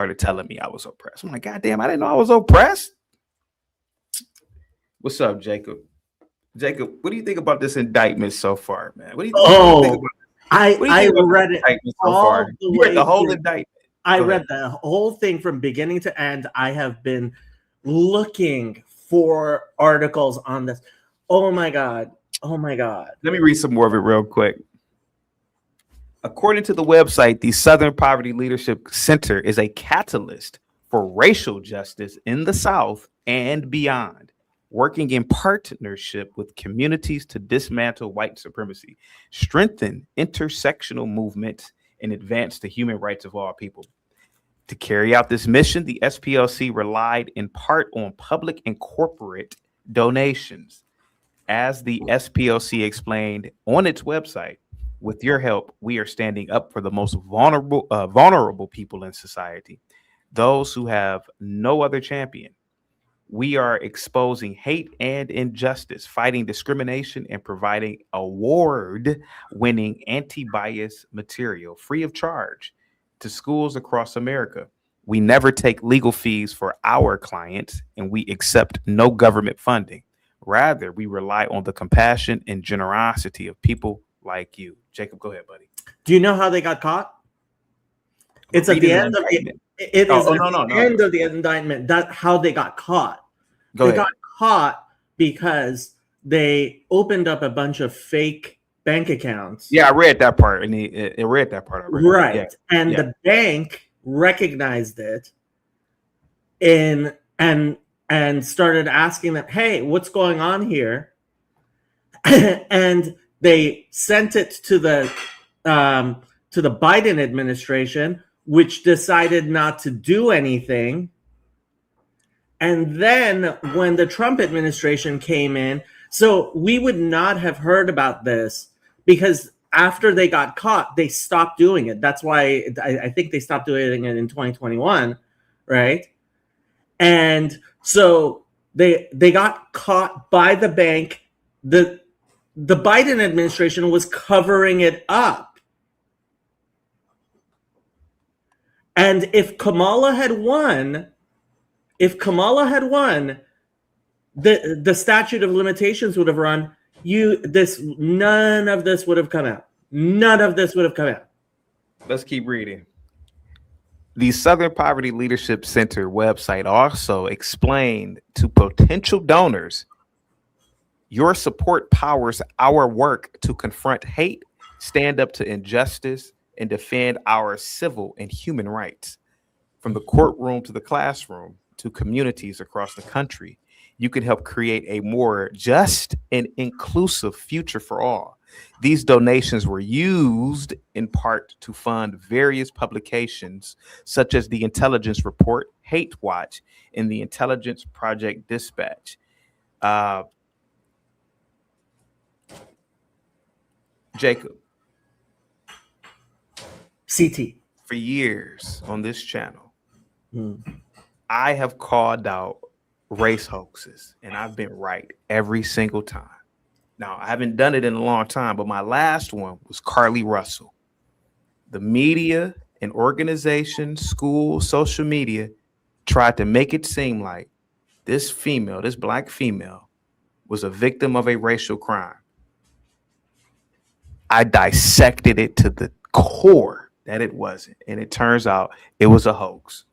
started telling me I was oppressed. I'm like, God damn, I didn't know I was oppressed. What's up, Jacob? Jacob, what do you think about this indictment so far, man? What do you think Oh, about what do you I think about this read it indictment so all far? the You read the way whole through. indictment. I Go read ahead. the whole thing from beginning to end. I have been looking for articles on this. Oh my God. Oh my God. Let me read some more of it real quick. According to the website, the Southern Poverty Leadership Center is a catalyst for racial justice in the South and beyond, working in partnership with communities to dismantle white supremacy, strengthen intersectional movements, and advance the human rights of all people. To carry out this mission, the SPLC relied in part on public and corporate donations. As the SPLC explained on its website, with your help, we are standing up for the most vulnerable people in society, those who have no other champion. We are exposing hate and injustice, fighting discrimination, and providing award-winning anti-bias material free of charge to schools across America. We never take legal fees for our clients, and we accept no government funding. Rather, we rely on the compassion and generosity of people like you. Jacob, go ahead, buddy. Do you know how they got caught? It's at the end of the it is at the end of the indictment that how they got caught. They got caught because they opened up a bunch of fake bank accounts. Yeah, I read that part, and I read that part already. Right. Yeah. And the bank recognized it and started asking them, hey, what's going on here? And they sent it to the Biden administration, which decided not to do anything. And then when the Trump administration came in, so we would not have heard about this because after they got caught, they stopped doing it. That's why I think they stopped doing it in 2021, right? And so they got caught by the bank. The Biden administration was covering it up. And if Kamala had won, the statute of limitations would have run. None of this would have come out. None of this would have come out. Let's keep reading. The Southern Poverty Leadership Center website also explained to potential donors, your support powers our work to confront hate, stand up to injustice, and defend our civil and human rights. From the courtroom to the classroom to communities across the country, you can help create a more just and inclusive future for all. These donations were used in part to fund various publications such as the Intelligence Report, Hate Watch, and the Intelligence Project Dispatch. Jacob. CT. For years on this channel, I have called out race hoaxes, and I've been right every single time. Now, I haven't done it in a long time, but my last one was Carlee Russell. The media and organizations, schools, social media tried to make it seem like this black female, was a victim of a racial crime. I dissected it to the core that it wasn't, and it turns out it was a hoax.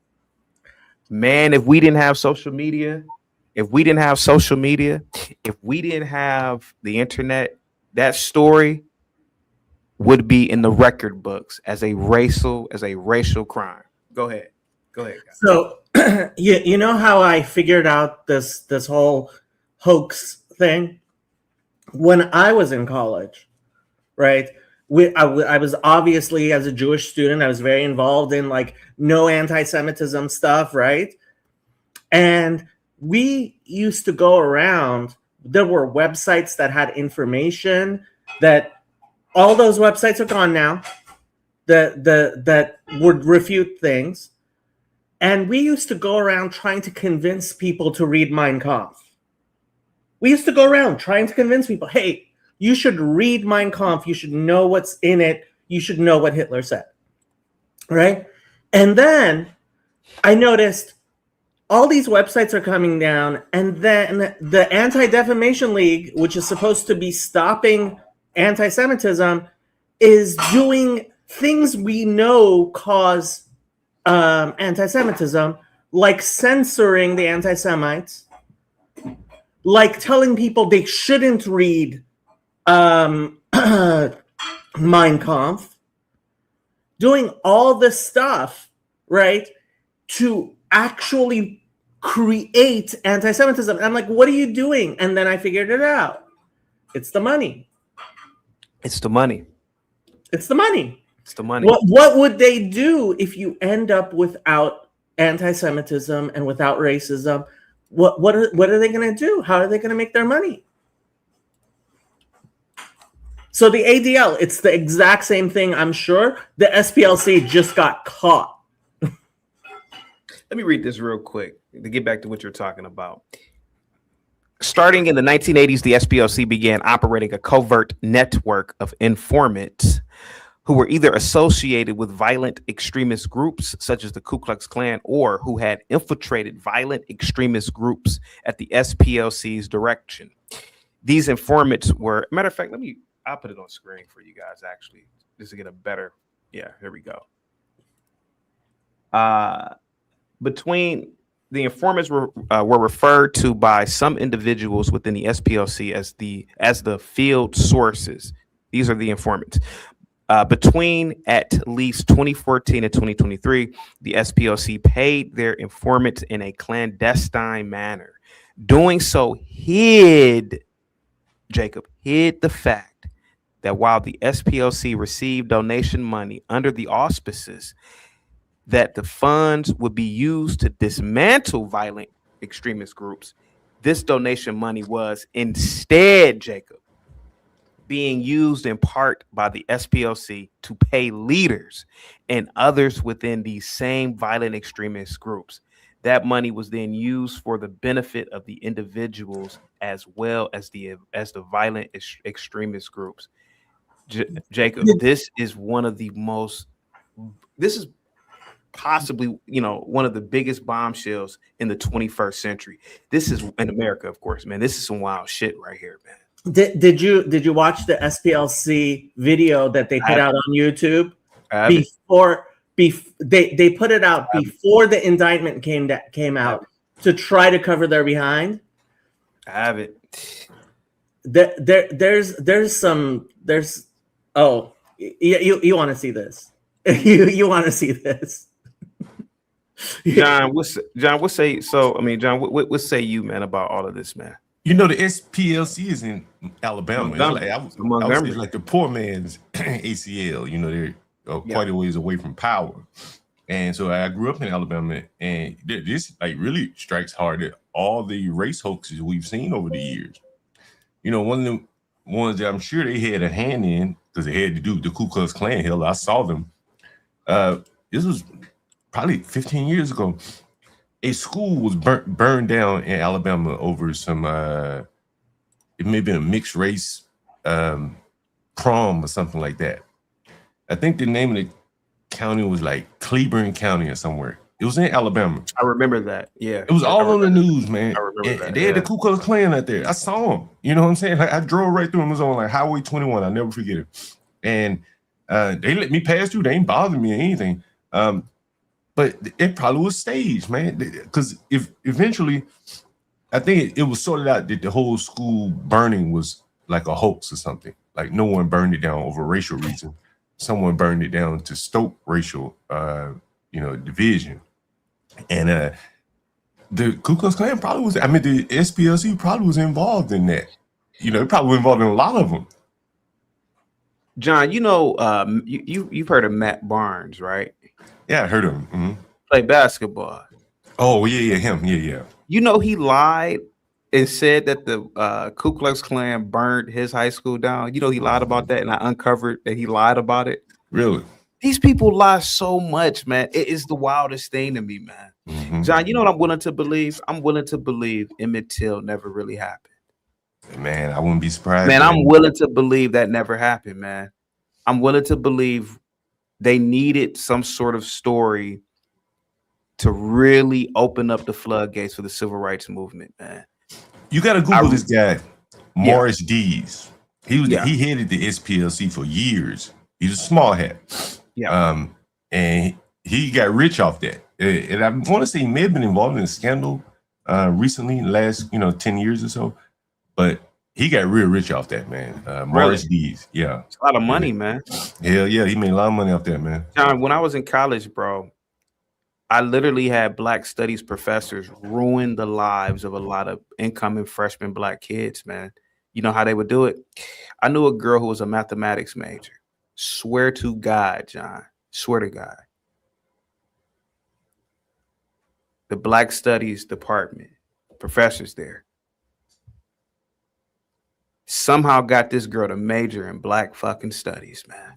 Man, if we didn't have social media, if we didn't have the internet, that story would be in the record books as a racial crime. Go ahead, guys. So you know how I figured out this whole hoax thing? When I was in college, right? I was obviously, as a Jewish student, I was very involved in like no anti-Semitism stuff, right? And we used to go around. There were websites that had information that all those websites are gone now. That would refute things, and we used to go around trying to convince people to read Mein Kampf. We used to go around trying to convince people, hey, you should read Mein Kampf. You should know what's in it. You should know what Hitler said, right? And then I noticed all these websites are coming down, and then the Anti-Defamation League, which is supposed to be stopping anti-Semitism, is doing things we know cause anti-Semitism, like censoring the anti-Semites, like telling people they shouldn't read Mein Kampf, doing all this stuff, right, to actually create anti-Semitism. And I'm like, what are you doing? And then I figured it out. It's the money. It's the money. It's the money. It's the money. What would they do if you end up without anti-Semitism and without racism? What are they going to do? How are they going to make their money? So the ADL, it's the exact same thing, I'm sure. The SPLC just got caught. Let me read this real quick to get back to what you're talking about. Starting in the 1980s, the SPLC began operating a covert network of informants who were either associated with violent extremist groups such as the Ku Klux Klan, or who had infiltrated violent extremist groups at the SPLC's direction. These informants were, matter of fact, I'll put it on screen for you guys actually, just to get a better, yeah, here we go. Between the informants were referred to by some individuals within the SPLC as the field sources. These are the informants. Between at least 2014 and 2023, the SPLC paid their informants in a clandestine manner. Doing so hid the fact that while the SPLC received donation money under the auspices that the funds would be used to dismantle violent extremist groups, this donation money was instead, Jacob, being used in part by the SPLC to pay leaders and others within these same violent extremist groups. That money was then used for the benefit of the individuals as well as the violent extremist groups. Jacob, this is possibly, one of the biggest bombshells in the 21st century. This is in America, of course, man. This is some wild shit right here, man. Did you watch the SPLC video that they put out on YouTube before they put it out before the indictment came out to try to cover their behind? I have it. You want to see this? you want to see this? John, what say you, man, about all of this, man? The SPLC is in Alabama. I was like the poor man's ACL. They're quite a ways away from power. And so I grew up in Alabama, and this really strikes hard at all the race hoaxes we've seen over the years. One of the ones that I'm sure they had a hand in, because they had to do with the Ku Klux Klan. Hell, I saw them. This was probably 15 years ago. A school was burned down in Alabama over some, it may have been a mixed race prom or something like that. I think the name of the county was like Cleburne County or somewhere. It was in Alabama. I remember that. Yeah. It was all on the news, man. I remember that. They had the Ku Klux Klan out there. I saw them. You know what I'm saying? I drove right through them. It was on Highway 21. I'll never forget it. And they let me pass through. They ain't bothered me or anything. But it probably was staged, man. Because if eventually, I think it was sorted out that the whole school burning was like a hoax or something. Like no one burned it down over racial reason. Someone burned it down to stoke racial, division. And the Ku Klux Klan probably was. The SPLC probably was involved in that. It probably was involved in a lot of them. John, you've heard of Matt Barnes, right? Yeah, I heard of him. Mm-hmm. Play basketball. Oh, yeah, him. Yeah. He lied and said that the Ku Klux Klan burned his high school down. He lied about that, and I uncovered that he lied about it. Really? These people lie so much, man. It is the wildest thing to me, man. Mm-hmm. John, you know what I'm willing to believe? I'm willing to believe Emmett Till never really happened. Man, I wouldn't be surprised. Man, I'm willing to believe that never happened, man. I'm willing to believe they needed some sort of story to really open up the floodgates for the civil rights movement, man. You got to Google this guy, Morris Dees. He headed the SPLC for years. He's a small hat. Yeah. And he got rich off that. And I want to say he may have been involved in a scandal recently, last 10 years or so. But he got real rich off that, man. Morris Dees. Yeah. It's a lot of money, man. Hell yeah, he made a lot of money off that, man. John, when I was in college, bro, I literally had Black studies professors ruin the lives of a lot of incoming freshman Black kids, man. You know how they would do it? I knew a girl who was a mathematics major. Swear to God, John. Swear to God. The Black studies department, professors there, somehow got this girl to major in Black fucking studies, man.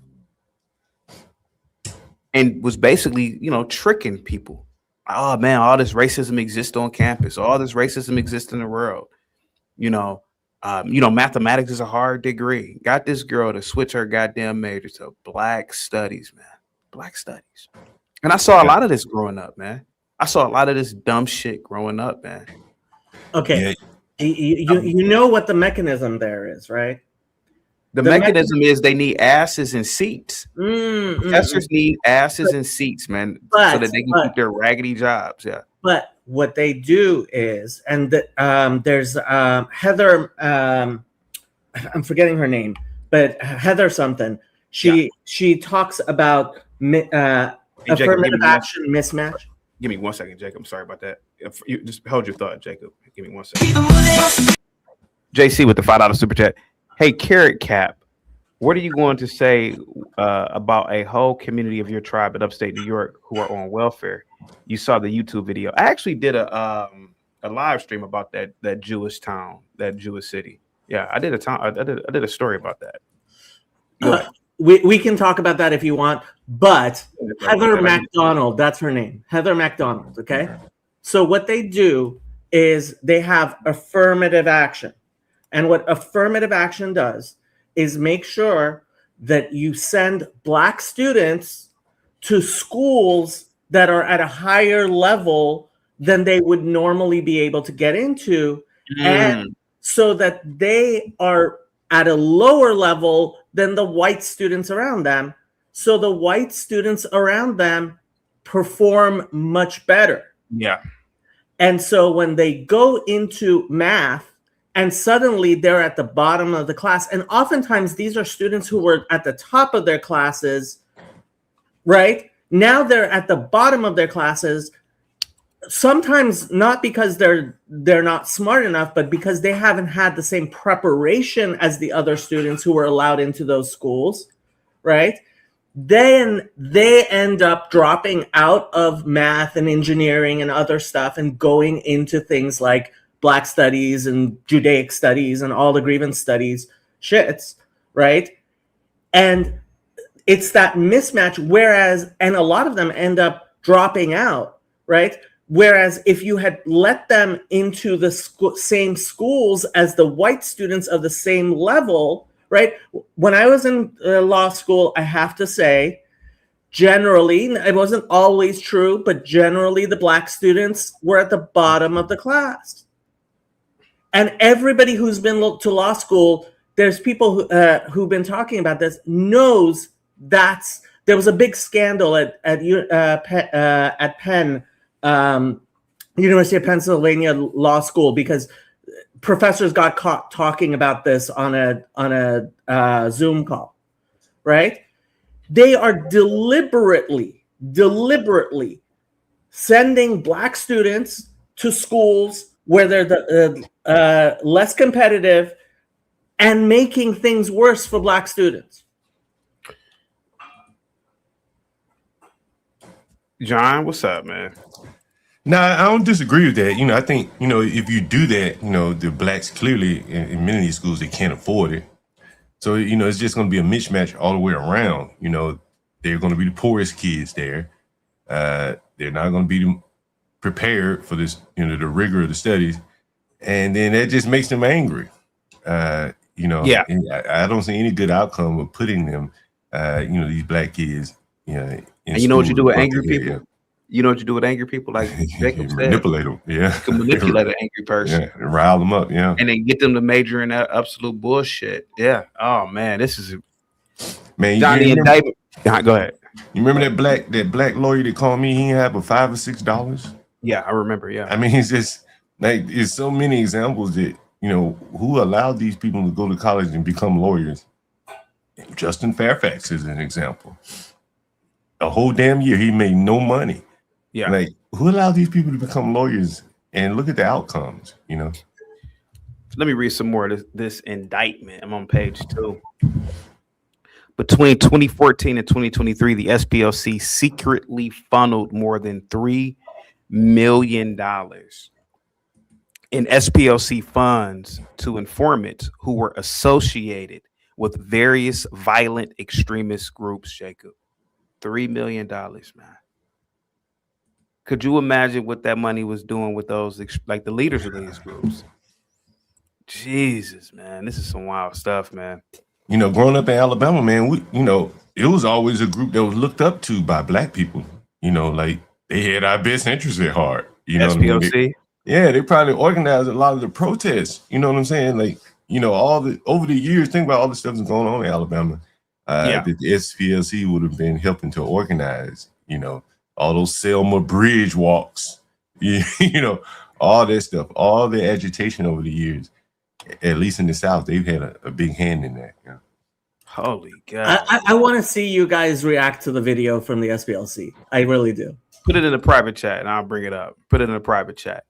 And was basically, tricking people. Oh man, all this racism exists on campus. All this racism exists in the world. Mathematics is a hard degree. Got this girl to switch her goddamn major to Black studies, man. Black studies. And I saw a lot of this growing up, man. I saw a lot of this dumb shit growing up, man. Okay. Yeah. You know what the mechanism there is, right? The mechanism is they need asses and seats. Professors need asses and seats, man, so that they can keep their raggedy jobs. Yeah. But what they do is, and there's Heather. I'm forgetting her name, but Heather something. She talks about affirmative action mismatch. Give me 1 second, Jacob. I'm sorry about that. You just hold your thought, Jacob. Give me 1 second. JC with the $5 super chat. Hey, Carrot Cap, what are you going to say about a whole community of your tribe in upstate New York who are on welfare? You saw the YouTube video. I actually did a live stream about that Jewish town, that Jewish city. Yeah, I did a story about that. We can talk about that if you want, but Heather MacDonald, that's her name. Heather MacDonald, okay? So what they do is they have affirmative action. And what affirmative action does is make sure that you send Black students to schools that are at a higher level than they would normally be able to get into, and so that they are at a lower level than the white students around them. So the white students around them perform much better. Yeah. And so when they go into math, and suddenly they're at the bottom of the class. And oftentimes these are students who were at the top of their classes, right? Now they're at the bottom of their classes, sometimes not because they're not smart enough, but because they haven't had the same preparation as the other students who were allowed into those schools, right? Then they end up dropping out of math and engineering and other stuff and going into things like Black studies and Judaic studies and all the grievance studies shits, right? And it's that mismatch, and a lot of them end up dropping out, right? Whereas if you had let them into the same schools as the white students of the same level, right? When I was in law school, I have to say, generally, it wasn't always true, but generally the Black students were at the bottom of the class. And everybody who's been to law school, there's people who've been talking about this, knows there was a big scandal at Penn, University of Pennsylvania Law School, because professors got caught talking about this on a Zoom call, right? They are deliberately sending Black students to schools where they're less competitive and making things worse for Black students. John, what's up, man? No, I don't disagree with that. I think, if you do that, the Blacks clearly in many of these schools, they can't afford it. So, it's just going to be a mismatch all the way around. They're going to be the poorest kids there. They're not going to be prepared for this, the rigor of the studies. And then that just makes them angry. Yeah. I don't see any good outcome of putting them, these Black kids, and you know what you do with angry people? You know what you do with angry people? Like Jacob said, manipulate them. Yeah, you can manipulate an angry person. Yeah, and rile them up. Yeah, and then get them to major in that absolute bullshit. Yeah. Oh man, this is man. Johnny and David. Go ahead. You remember that black lawyer that called me? He had but $5 or $6. Yeah, I remember. Yeah. I mean, it's just like it's so many examples that who allowed these people to go to college and become lawyers. Justin Fairfax is an example. A whole damn year he made no money. Yeah. Like, who allowed these people to become lawyers? And look at the outcomes, Let me read some more of this indictment. I'm on page 2. Between 2014 and 2023, the SPLC secretly funneled more than $3 million in SPLC funds to informants who were associated with various violent extremist groups, Jacob. $3 million, man. Could you imagine what that money was doing with those, like the leaders of these groups? Jesus, man, this is some wild stuff, man. Growing up in Alabama, man, it was always a group that was looked up to by black people. Like they had our best interests at heart. SPLC? They probably organized a lot of the protests. You know what I'm saying? Like, over the years, think about all the stuff that's going on in Alabama. That the SPLC would have been helping to organize, all those Selma Bridge walks, all that stuff, all the agitation over the years, at least in the South, they've had a big hand in that. Holy God. I want to see you guys react to the video from the SPLC. I really do. Put it in the private chat and I'll bring it up. Put it in the private chat.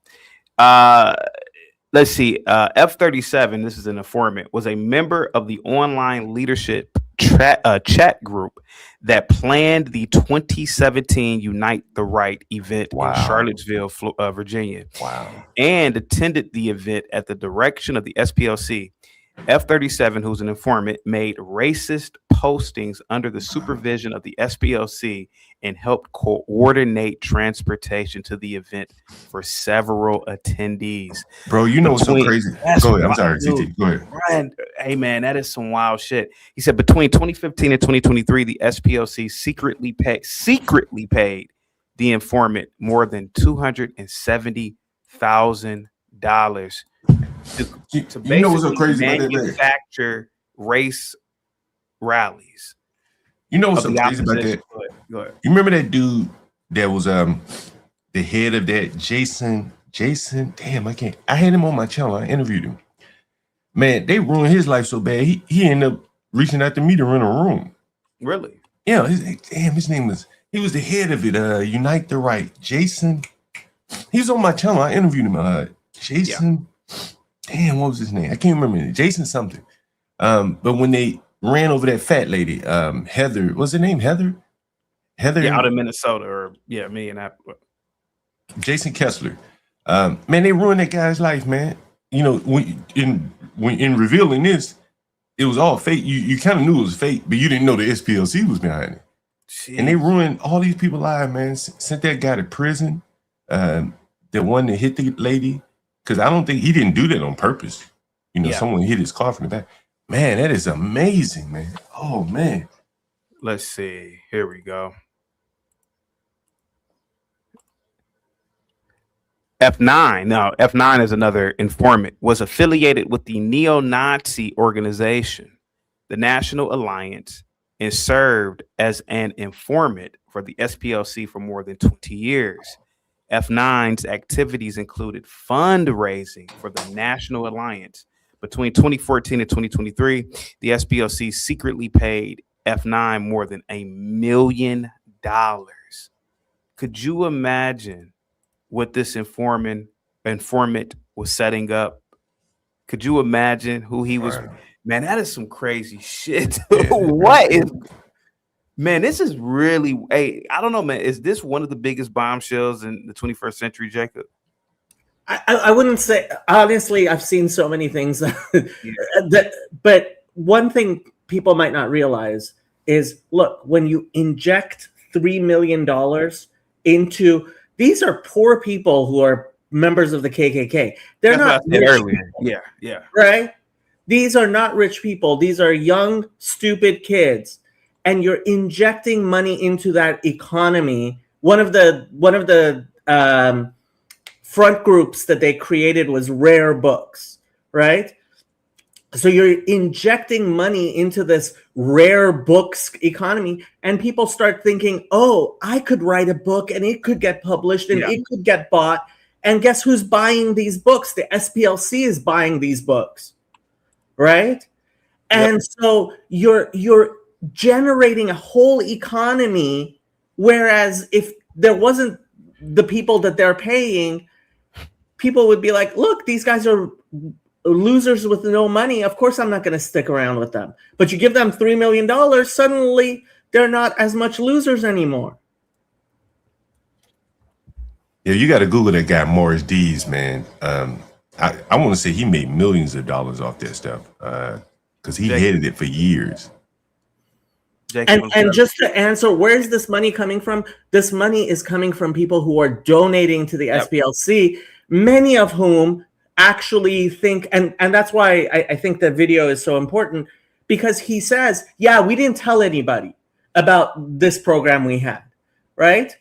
Let's see. F-37, this is an informant, was a member of the online leadership chat group that planned the 2017 Unite the Right event in Charlottesville, Virginia. Wow. And attended the event at the direction of the SPLC. F-37, who's an informant, made racist postings under the supervision of the SPLC and helped coordinate transportation to the event for several attendees. Bro, what's so crazy? Go ahead. I'm sorry, TT. Go ahead. Brian, hey, man, that is some wild shit. He said between 2015 and 2023, the SPLC secretly paid the informant more than $270,000 to basically what's so crazy manufacture race rallies. What's so crazy about that? Go ahead. You remember that dude that was the head of that Jason? Damn, I had him on my channel. I interviewed him. Man, they ruined his life so bad. He ended up reaching out to me to rent a room. Really? Yeah. His name was. He was the head of it. Unite the Right. Jason. He was on my channel. I interviewed him. Jason. Yeah. Damn, what was his name? I can't remember. Jason something. But when they ran over that fat lady, Heather, what's her name? Heather, out in Minnesota, or Minneapolis. Jason Kessler. Man, they ruined that guy's life, man. When in revealing this, it was all fake. You kind of knew it was fake, but you didn't know the SPLC was behind it. Jeez. And they ruined all these people's lives, man. Sent that guy to prison. The one that hit the lady. Because I don't think he didn't do that on purpose. Someone hit his car from the back. Man, that is amazing, man. Oh, man. Let's see. Here we go. F9. Now, F9 is another informant, was affiliated with the neo-Nazi organization, the National Alliance, and served as an informant for the SPLC for more than 20 years. F9's activities included fundraising for the National Alliance. Between 2014 and 2023, the SPLC secretly paid F9 more than $1 million. Could you imagine what this informant was setting up? Could you imagine who he was? Man, that is some crazy shit. What is... Man, this is really, hey, I don't know, man. Is this one of the biggest bombshells in the 21st century, Jacob? I wouldn't say, honestly, I've seen so many things but one thing people might not realize is, look, when you inject $3 million into, these are poor people who are members of the KKK. They're not rich people, yeah. Right? These are not rich people. These are young, stupid kids. And you're injecting money into that economy one of the front groups that they created was Rare Books, right? So you're injecting money into this rare books economy, and people start thinking, oh, I could write a book and it could get published and it could get bought. And guess who's buying these books? The SPLC is buying these books, right? And so you're generating a whole economy, whereas if there wasn't the people that they're paying, people would be like, look, these guys are losers with no money. Of course I'm not going to stick around with them. But you give them $3 million, suddenly they're not as much losers anymore. Yeah, you got to Google that guy Morris Dees, man. I want to say he made millions of dollars off that stuff because he headed it for years. And just to answer, where's this money coming from? This money is coming from people who are donating to the SPLC, many of whom actually think, and that's why I think the video is so important, because he says, yeah, we didn't tell anybody about this program we had, right?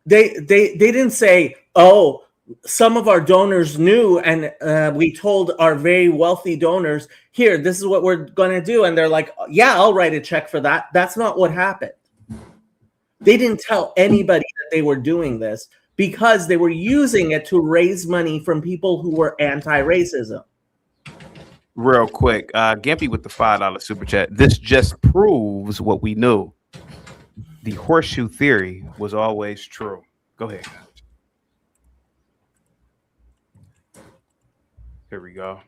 They didn't say, oh, some of our donors knew, and we told our very wealthy donors, here, this is what we're going to do. And they're like, yeah, I'll write a check for that. That's not what happened. They didn't tell anybody that they were doing this because they were using it to raise money from people who were anti-racism. Real quick, Gimpy with the $5 super chat. This just proves what we knew. The horseshoe theory was always true. Go ahead. Here we go.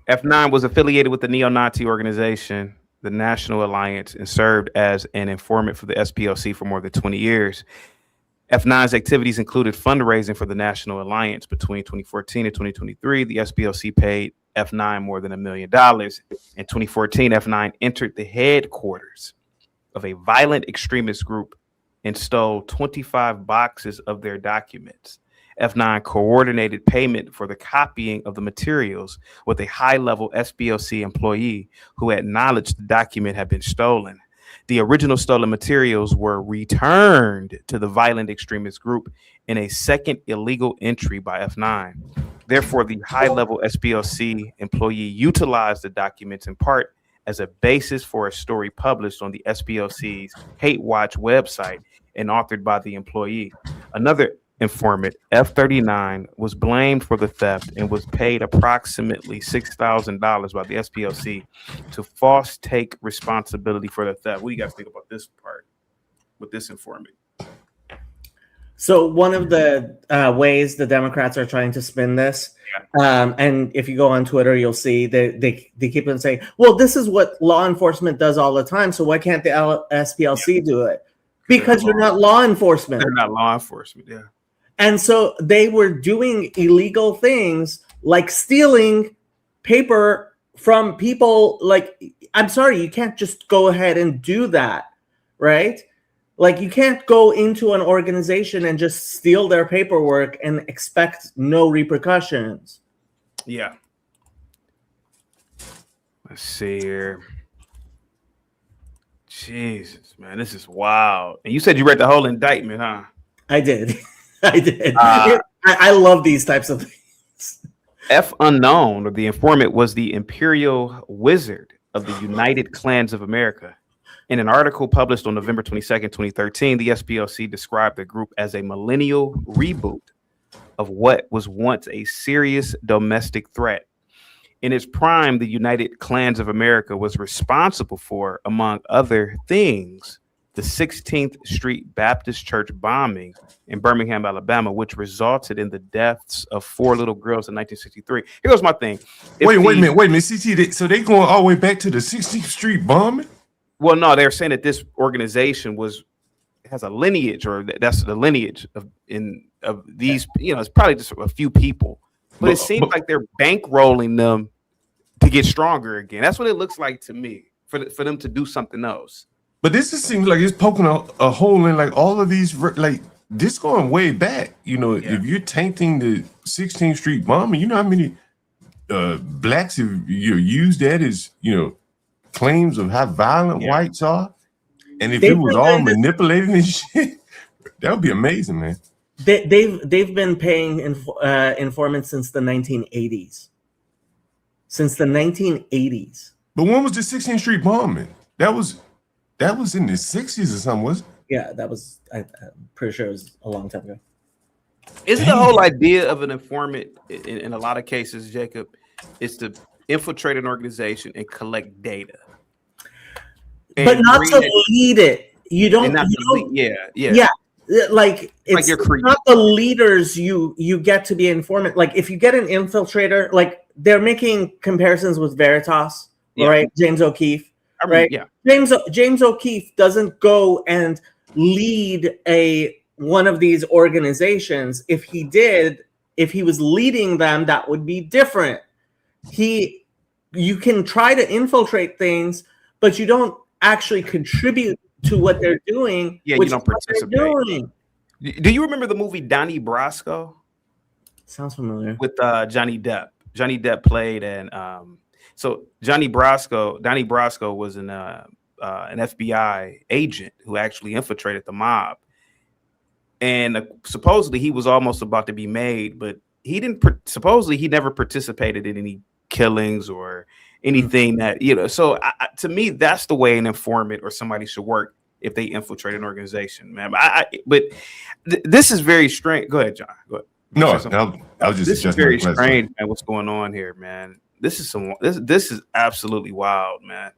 F9 was affiliated with the neo-Nazi organization, the National Alliance, and served as an informant for the SPLC for more than 20 years. F9's activities included fundraising for the National Alliance. Between 2014 and 2023, the SPLC paid F9 more than $1 million. In 2014, F9 entered the headquarters of a violent extremist group and stole 25 boxes of their documents. F9 coordinated payment for the copying of the materials with a high-level SPLC employee who acknowledged the document had been stolen. The original stolen materials were returned to the violent extremist group in a second illegal entry by F9. Therefore, the high-level SPLC employee utilized the documents in part as a basis for a story published on the SPLC's Hate Watch website and authored by the employee. Another informant, F39, was blamed for the theft and was paid approximately $6,000 by the SPLC to false take responsibility for the theft. What do you guys think about this part with this informant? So one of the ways the Democrats are trying to spin this, and if you go on Twitter, you'll see they keep on saying, well, this is what law enforcement does all the time, so why can't the SPLC do it? Because you're not law enforcement. They're not law enforcement, yeah. And so they were doing illegal things like stealing paper from people. Like, I'm sorry, you can't just go ahead and do that, right? Like, you can't go into an organization and just steal their paperwork and expect no repercussions. Yeah. Let's see here. Jesus, man, this is wild. And you said you read the whole indictment, huh? I did. I did. I love these types of things. F Unknown, or the informant, was the imperial wizard of the United Klans of America. In an article published on November 22nd, 2013, the SPLC described the group as a millennial reboot of what was once a serious domestic threat. In its prime, the United Klans of America was responsible for, among other things, the 16th Street Baptist Church bombing in Birmingham, Alabama, which resulted in the deaths of 4 little girls in 1963. Here's my thing. Wait a minute. CT, so they going all the way back to the 16th Street bombing? Well, no, they're saying that this organization has a lineage, or that's the lineage of these. You know, it's probably just a few people, but it seems like they're bankrolling them to get stronger again. That's what it looks like to me, for them to do something else. But this just seems like it's poking a hole in like all of these, like this going way back. You know, if you're tainting the 16th Street bombing, you know how many blacks have used that as, you know, claims of how violent whites are. And if it was all manipulated and shit, that would be amazing, man. They've been paying informants since the 1980s. Since the 1980s. But when was the 16th Street bombing? That was in the 60s or something, was it? Yeah, that was. I'm pretty sure it was a long time ago. Isn't the whole idea of an informant in a lot of cases, Jacob, is to infiltrate an organization and collect data, but not to lead it. You don't. Yeah. Like it's not the leaders you get to be an informant. Like if you get an infiltrator, like they're making comparisons with Veritas, right? James O'Keefe, right? Yeah. James O'Keefe doesn't go and lead one of these organizations. If he did, if he was leading them, that would be different. You can try to infiltrate things, but you don't actually contribute to what they're doing. Yeah, you don't participate. Do you remember the movie Donnie Brasco? Sounds familiar. With Johnny Depp. Johnny Depp played, and so Donnie Brasco was an FBI agent who actually infiltrated the mob, and supposedly he was almost about to be made, but he didn't. Supposedly he never participated in any killings or anything that So to me, that's the way an informant or somebody should work if they infiltrate an organization, man. But this is very strange. Go ahead, John. Go ahead. No, I was just. This is very strange, man. What's going on here, man? This is absolutely wild, man.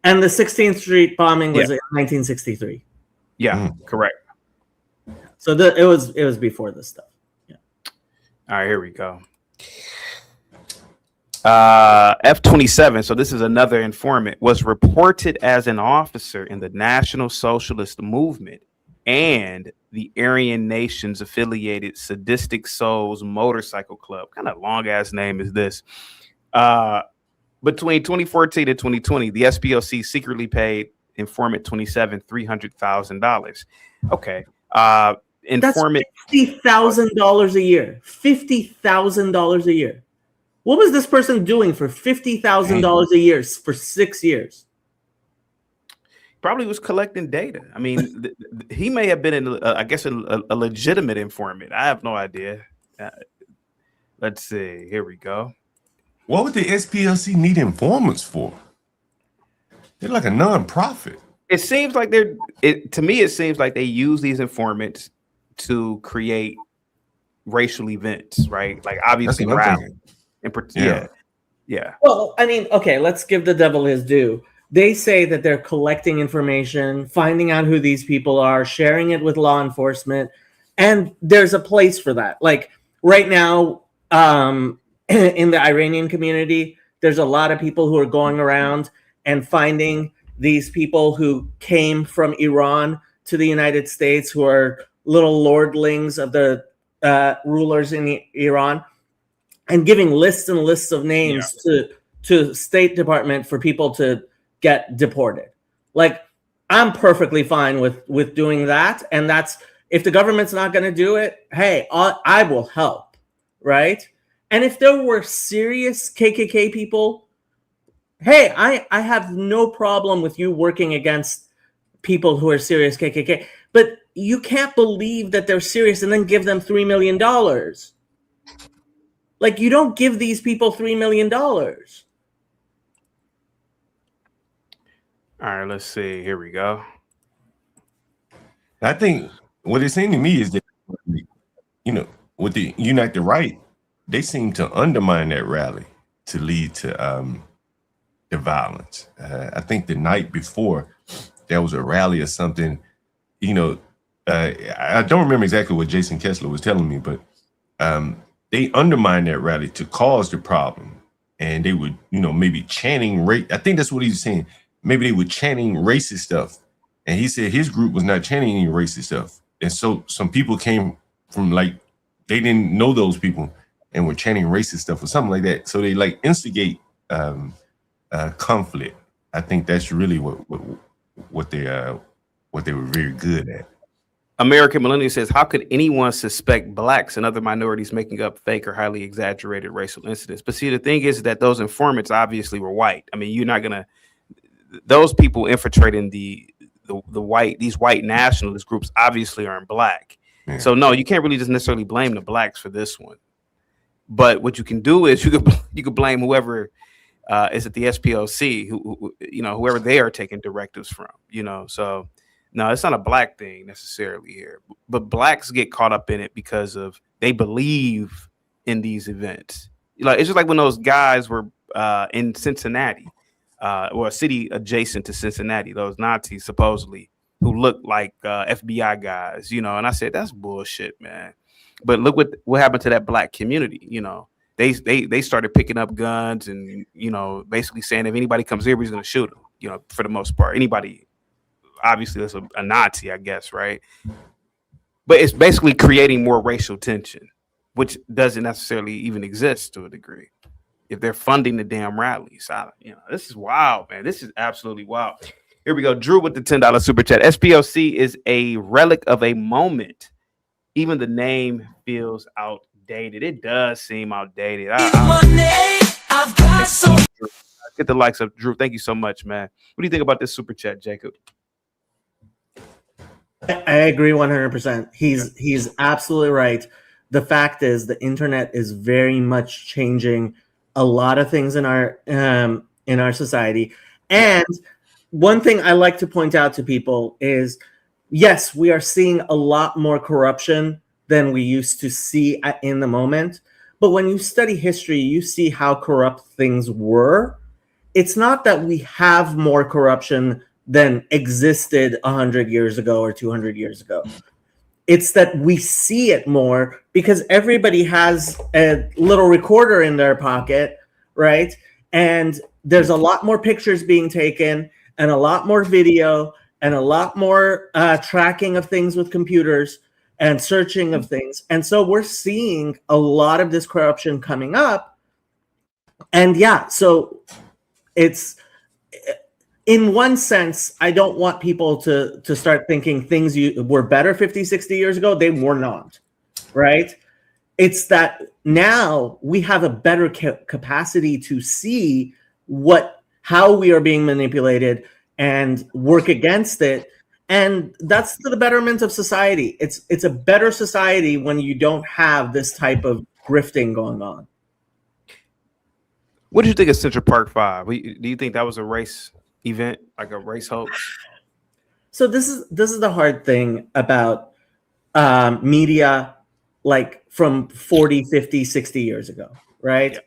And the 16th Street bombing was in 1963. Yeah, correct. So it was before this stuff. Yeah. All right, here we go. F-27, so this is another informant, was reported as an officer in the National Socialist Movement and the Aryan Nations affiliated Sadistic Souls Motorcycle Club. Kind of long ass name is this. Between 2014 and 2020, the SPLC secretly paid informant 27 $300,000. Okay. Informant $50,000 a year. $50,000 a year. What was this person doing for $50,000 a year for 6 years? Probably was collecting data. I mean, he may have been, a legitimate informant. I have no idea. Let's see. Here we go. What would the SPLC need informants for? They're like a non-profit. It seems like to me, it seems like they use these informants to create racial events, right? Like obviously rallies. Yeah. Well, I mean, okay, let's give the devil his due. They say that they're collecting information, finding out who these people are, sharing it with law enforcement, and there's a place for that. Like right now, in the Iranian community, there's a lot of people who are going around and finding these people who came from Iran to the United States, who are little lordlings of the rulers in Iran, and giving lists and lists of names to State Department for people to get deported. Like, I'm perfectly fine with doing that. And that's, if the government's not going to do it, hey, I will help, right? And if there were serious KKK people, hey, I have no problem with you working against people who are serious KKK. But you can't believe that they're serious and then give them $3 million. Like, you don't give these people $3 million. All right, let's see. Here we go. I think what it's saying to me is that, with the Unite the Right, they seem to undermine that rally to lead to the violence. I think the night before, there was a rally or something. I don't remember exactly what Jason Kessler was telling me, but they undermined that rally to cause the problem. And they would, maybe chanting I think that's what he was saying. Maybe they were chanting racist stuff. And he said his group was not chanting any racist stuff. And so some people came from they didn't know those people and were chanting racist stuff or something like that. So they instigate conflict. I think that's really what they were very good at. American Millennium says, how could anyone suspect blacks and other minorities making up fake or highly exaggerated racial incidents? But see, the thing is that those informants obviously were white. I mean, you're not going to, those people infiltrating the these white nationalist groups obviously aren't black. Yeah. So no, you can't really just necessarily blame the blacks for this one. But what you can do is you could blame whoever is at the SPLC, who whoever they are taking directives from. So no, it's not a black thing necessarily here. But blacks get caught up in it because of they believe in these events. Like it's just like when those guys were in Cincinnati, or a city adjacent to Cincinnati, those Nazis supposedly who looked like FBI guys, and I said that's bullshit, man. But look what happened to that black community. They started picking up guns and basically saying if anybody comes here, he's gonna shoot them. For the most part, anybody. Obviously, that's a Nazi, I guess, right? But it's basically creating more racial tension, which doesn't necessarily even exist to a degree. If they're funding the damn rallies, this is wild, man. This is absolutely wild. Here we go. Drew with the $10 super chat. SPLC is a relic of a moment. Even the name feels outdated. It does seem outdated. Get the likes up, Drew. Thank you so much, man. What do you think about this super chat, Jacob? I agree 100%. He's absolutely right. The fact is, the internet is very much changing a lot of things in our society. And one thing I like to point out to people is, yes, we are seeing a lot more corruption than we used to see in the moment. But when you study history, you see how corrupt things were. It's not that we have more corruption than existed 100 years ago or 200 years ago. It's that we see it more because everybody has a little recorder in their pocket, right? And there's a lot more pictures being taken and a lot more video and a lot more tracking of things with computers and searching of things. And so we're seeing a lot of this corruption coming up. And yeah, so it's... in one sense, I don't want people to start thinking things were better 50, 60 years ago. They were not, right? It's that now we have a better capacity to see how we are being manipulated and work against it. And that's to the betterment of society. It's a better society when you don't have this type of grifting going on. What did you think of Central Park 5? Do you think that was a race event, like a race hoax? So this is the hard thing about media, like from 40, 50, 60 years ago, right? Yeah.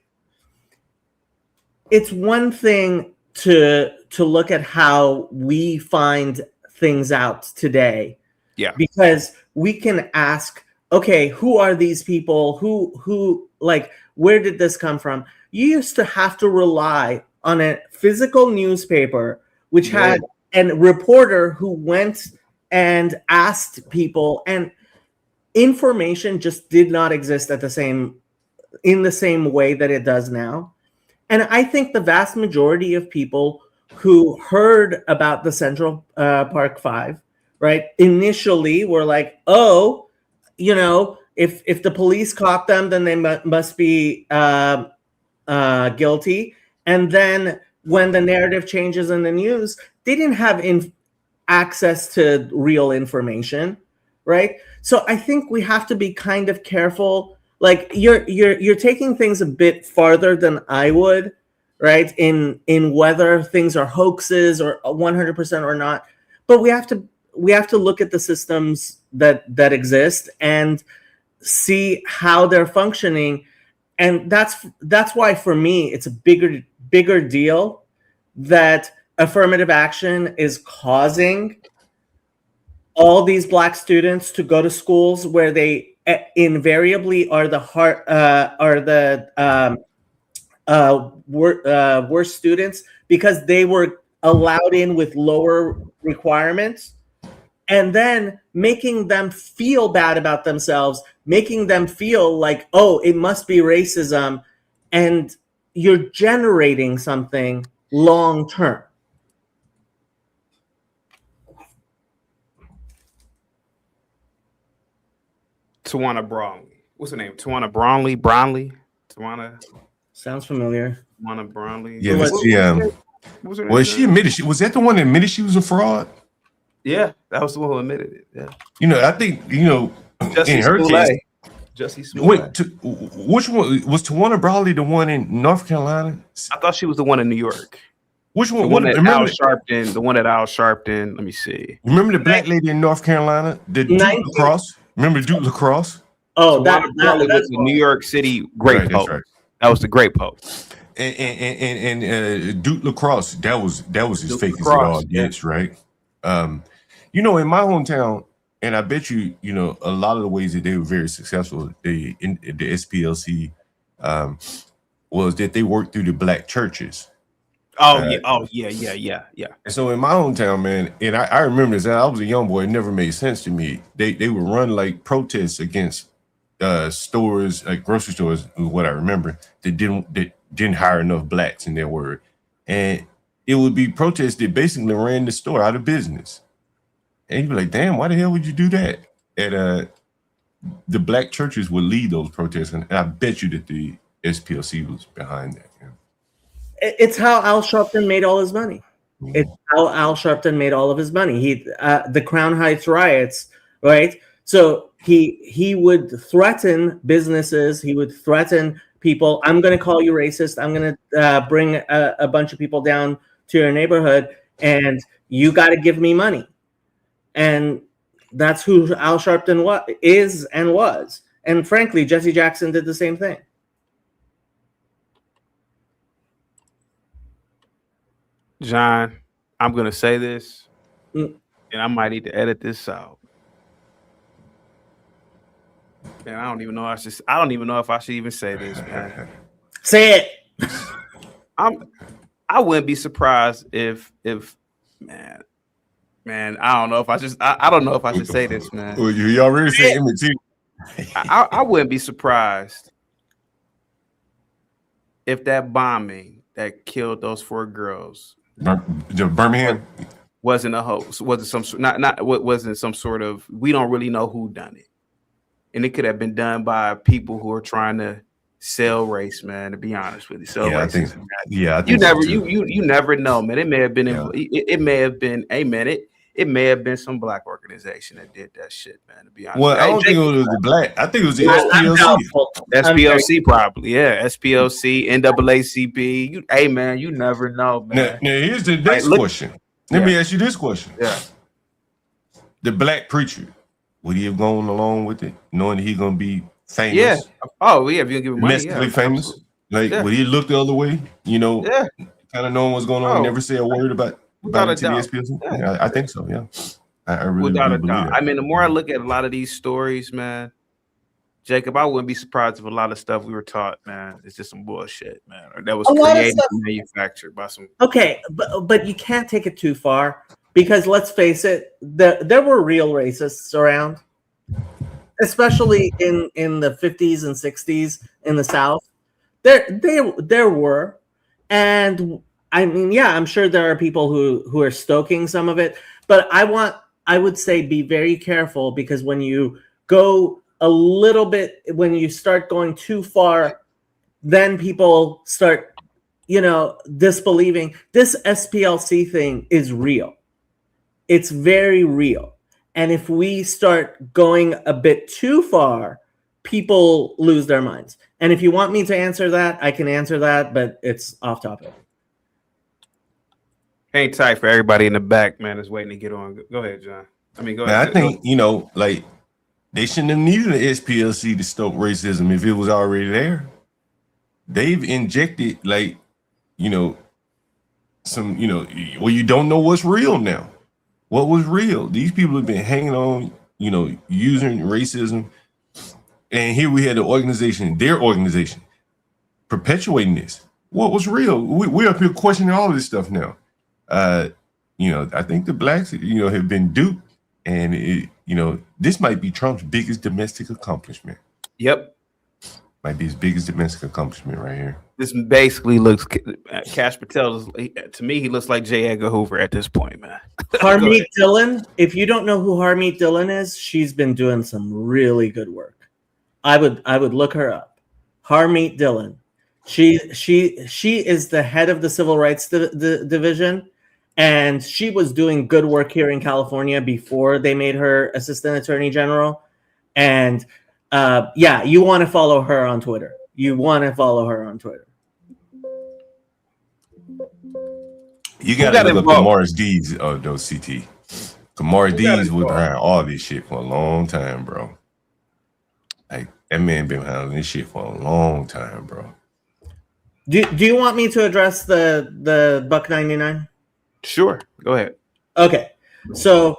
It's one thing to look at how we find things out today. Yeah. Because we can ask, okay, who are these people? Who like, where did this come from? You used to have to rely on a physical newspaper, which had a reporter who went and asked people, and information just did not exist in the same way that it does now. And I think the vast majority of people who heard about the Central Park 5, right, initially were like, oh, if the police caught them, then they must be guilty. And then when the narrative changes in the news, they didn't have access to real information, right? So I think we have to be kind of careful. Like you're taking things a bit farther than I would, right? In whether things are hoaxes or 100% or not. But we have to look at the systems that exist and see how they're functioning. And that's why for me it's a bigger deal that affirmative action is causing all these Black students to go to schools where they invariably are worst students because they were allowed in with lower requirements, and then making them feel bad about themselves, making them feel like, oh, it must be racism, and you're generating something long term. Tawana Brownlee. What's her name? Tawana Brownlee? Tawana. Sounds familiar. Tawana Brownlee. Yeah, she admitted was that the one that admitted she was a fraud? Yeah, that was the one who admitted it. Yeah. You know, I think, you know, Jussie in her Smollett. case, Jussie Smollett. which one was Tawana Brawley the one in North Carolina? I thought she was the one in New York. Which one? The one that Al Sharpton. The one that Al Sharpton. Let me see. Remember the black lady in North Carolina, the Duke Lacrosse? Remember Duke Lacrosse? Oh, that was the New York City Great Pope. Right. That was the Great Pope. And Duke Lacrosse, that was as Duke fake Lacrosse, as it all gets, right? You know, in my hometown, and I bet you, you know, a lot of the ways that they were very successful, the SPLC, was that they worked through the black churches. Yeah. And so in my hometown, man, and I remember this, I was a young boy, it never made sense to me. They would run like protests against stores, like grocery stores, what I remember, that didn't hire enough blacks in their word. And it would be protests that basically ran the store out of business. And you'd be like, damn, why the hell would you do that? And the black churches would lead those protests. And I bet you that the SPLC was behind that. Yeah. It's how Al Sharpton made all his money. It's how Al Sharpton made all of his money. The Crown Heights riots, right? So he would threaten businesses. He would threaten people. I'm going to call you racist. I'm going to bring a bunch of people down to your neighborhood, and you got to give me money. And that's who Al Sharpton is and was. And frankly, Jesse Jackson did the same thing. John, I'm going to say this, and I might need to edit this out. Man, I don't even know if I should even say this, man. Say it. I wouldn't be surprised if man, I don't know if I don't know if I should say this, man. Well, you already said MT. I wouldn't be surprised if that bombing that killed those 4 girls, Birmingham, wasn't a hoax. Wasn't some sort of, we don't really know who done it, and it could have been done by people who are trying to sell race, man. To be honest with you, I think you never know, man. It may have been it may have been it may have been some black organization that did that shit, man. To be honest, well, I don't think it was the black. I think it was the SPLC. SPLC probably, yeah. SPLC, NAACP. Hey, man, you never know, man. Now here's the next question. Let me ask you this question. Yeah, the black preacher, would he have gone along with it, knowing that he's gonna be famous? Yeah. Oh, yeah. If you give him money, famous. Like, would he look the other way? You know, kind of knowing what's going on, never say a word about it to the SPLC? Yeah, I think so. Yeah, I really without a believe doubt. that. I mean, the more I look at a lot of these stories, man, Jacob, I wouldn't be surprised if a lot of stuff we were taught, man, it's just some bullshit, man, or that was created and manufactured by some. Okay, but you can't take it too far, because let's face it, there were real racists around, especially in the 50s and 60s in the South. There were, and I mean, yeah, I'm sure there are people who are stoking some of it, but I would say be very careful, because when you go a little bit, when you start going too far, then people start, disbelieving. This SPLC thing is real. It's very real. And if we start going a bit too far, people lose their minds. And if you want me to answer that, I can answer that, but it's off topic. Hang tight for everybody in the back, man, that's waiting to get on. Go ahead, John. I mean, go ahead. I think, like, they shouldn't have needed an SPLC to stoke racism if it was already there. They've injected, like, some, well, you don't know what's real now. What was real? These people have been hanging on, using racism. And here we had their organization, perpetuating this. What was real? We're up here questioning all of this stuff now. I think the blacks, have been duped. And, this might be Trump's biggest domestic accomplishment. Yep. Might be his biggest domestic accomplishment right here. This basically looks, Kash Patel, to me, he looks like J. Edgar Hoover at this point, man. Harmeet Dillon, if you don't know who Harmeet Dillon is, she's been doing some really good work. I would look her up. Harmeet Dillon. She is the head of the Civil Rights Division, and she was doing good work here in California before they made her assistant attorney general. And yeah, you want to follow her on Twitter. You want to follow her on Twitter. You got to look up Morris Deeds, though, CT. Morris Deeds was behind all this shit for a long time, bro. Like, that man been behind this shit for a long time, bro. Do you want me to address the $1.99? Sure, go ahead. Okay, so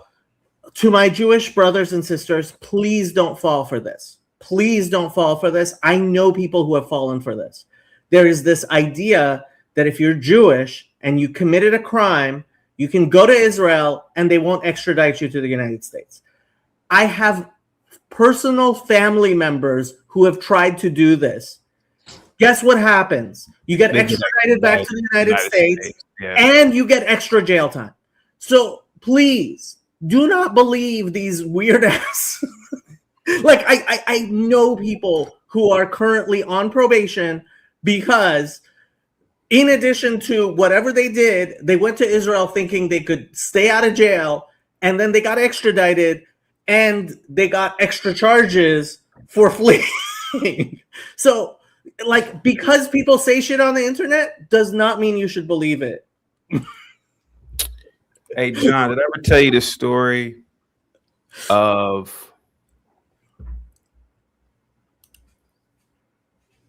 to my Jewish brothers and sisters, please don't fall for this. Please don't fall for this. I know people who have fallen for this. There is this idea that if you're Jewish and you committed a crime, you can go to Israel and they won't extradite you to the United States. I have personal family members who have tried to do this. Guess what happens? You get extradited back to the United States, and you get extra jail time. So please do not believe these weird ass. Like I know people who are currently on probation because in addition to whatever they did, they went to Israel thinking they could stay out of jail, and then they got extradited and they got extra charges for fleeing. So, like, because people say shit on the internet does not mean you should believe it. Hey, John, did I ever tell you the story of,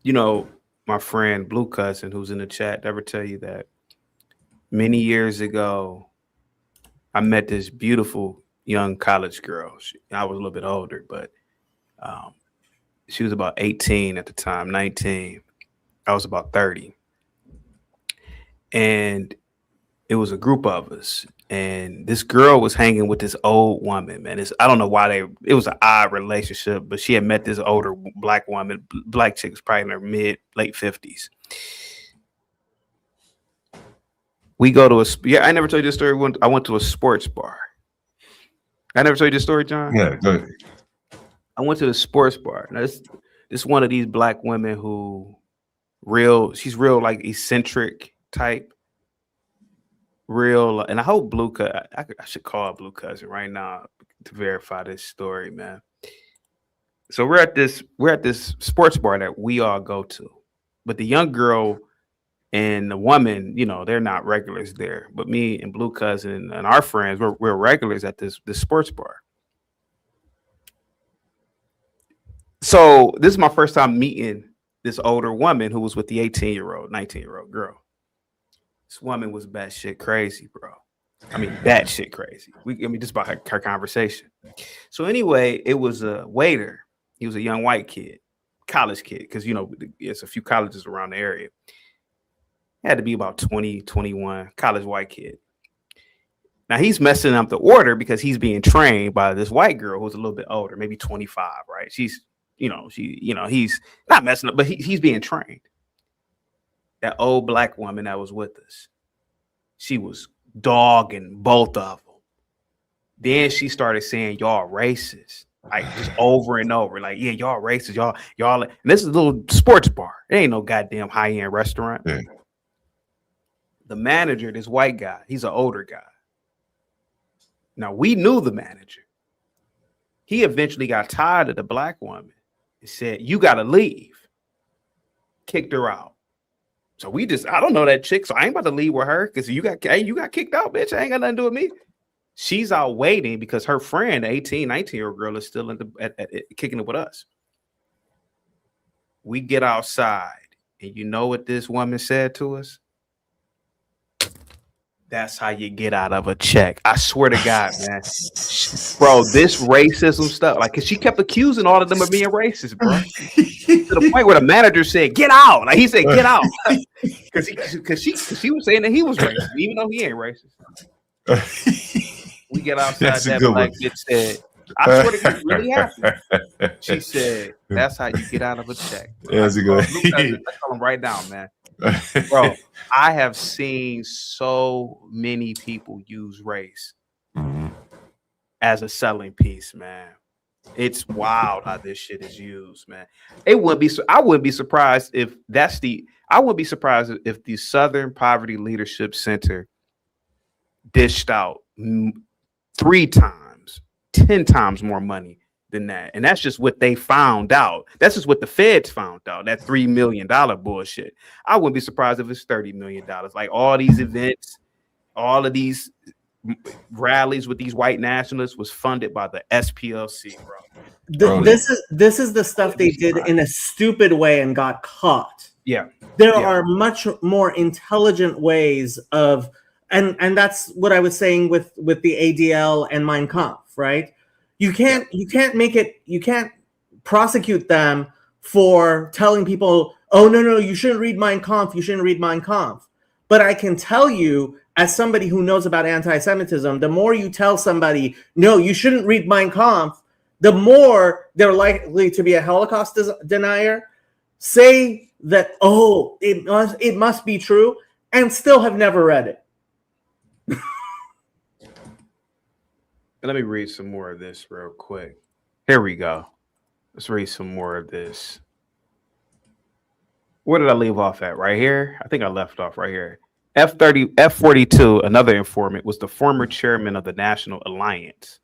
you know, my friend Blue Cousin, who's in the chat? Did I ever tell you that many years ago, I met this beautiful young college girl. I was a little bit older, but she was about 18 at the time, 19. I was about 30. And it was a group of us. And this girl was hanging with this old woman, man. I don't know why it was an odd relationship, but she had met this older black woman. Black chick was probably in her late 50s. We go to I never told you this story. I went to a sports bar. I never told you this story, John? Yeah, go ahead. I went to the sports bar. Now, this one of these black women who she's real like eccentric type. Real, and I hope I should call Blue Cousin right now to verify this story, man. So we're at this sports bar that we all go to, but the young girl and the woman, you know, they're not regulars there. But me and Blue Cousin and our friends, we're regulars at this sports bar. So this is my first time meeting this older woman who was with the 18-year-old, 19-year-old girl. This woman was batshit crazy, bro. I mean, batshit crazy. Just about her conversation. So anyway, it was a waiter. He was a young white kid, college kid, because, you know, there's a few colleges around the area. He had to be about 20, 21, college white kid. Now he's messing up the order because he's being trained by this white girl who's a little bit older, maybe 25, right? He's not messing up, but he's being trained. That old black woman that was with us, she was dogging both of them. Then she started saying, y'all racist, like just over and over. Like, yeah, y'all racist, y'all. And this is a little sports bar. It ain't no goddamn high-end restaurant. Yeah. The manager, this white guy, he's an older guy. Now, we knew the manager. He eventually got tired of the black woman and said, you got to leave. Kicked her out. So I don't know that chick, so I ain't about to leave with her because you got kicked out, bitch. I ain't got nothing to do with me. She's out waiting because her friend, the 18, 19-year-old girl, is still kicking it with us. We get outside, and you know what this woman said to us? That's how you get out of a check. I swear to God, man. Bro, this racism stuff, like, cause she kept accusing all of them of being racist, bro. To the point where the manager said, get out. Like, he said, get out. Cause she was saying that he was racist, even though he ain't racist. We get outside, that black bitch said, I swear to God, it really happened. She said, that's how you get out of a check. That's a good. Let's tell him right now, man. Bro, I have seen so many people use race as a selling piece, man. It's wild how this shit is used, man. I wouldn't be surprised if the Southern Poverty Leadership Center dished out 3 times, 10 times more money than that. And that's just what they found out. That's just what the feds found out, that $3 million bullshit. I wouldn't be surprised if it's $30 million. Like all these events, all of these rallies with these white nationalists was funded by the SPLC, bro. This is the stuff they did in a stupid way and got caught. Yeah. There are much more intelligent ways of, and that's what I was saying with the ADL and Mein Kampf, right? You can't prosecute them for telling people, oh no, you shouldn't read Mein Kampf, you shouldn't read Mein Kampf. But I can tell you, as somebody who knows about anti-Semitism, the more you tell somebody, no, you shouldn't read Mein Kampf, the more they're likely to be a Holocaust denier, say that, oh, it must be true, and still have never read it. Let me read some more of this real quick. Here we go. Let's read some more of this. Where did I leave off at? Right here? I think I left off right here. F42, another informant, was the former chairman of the National Alliance.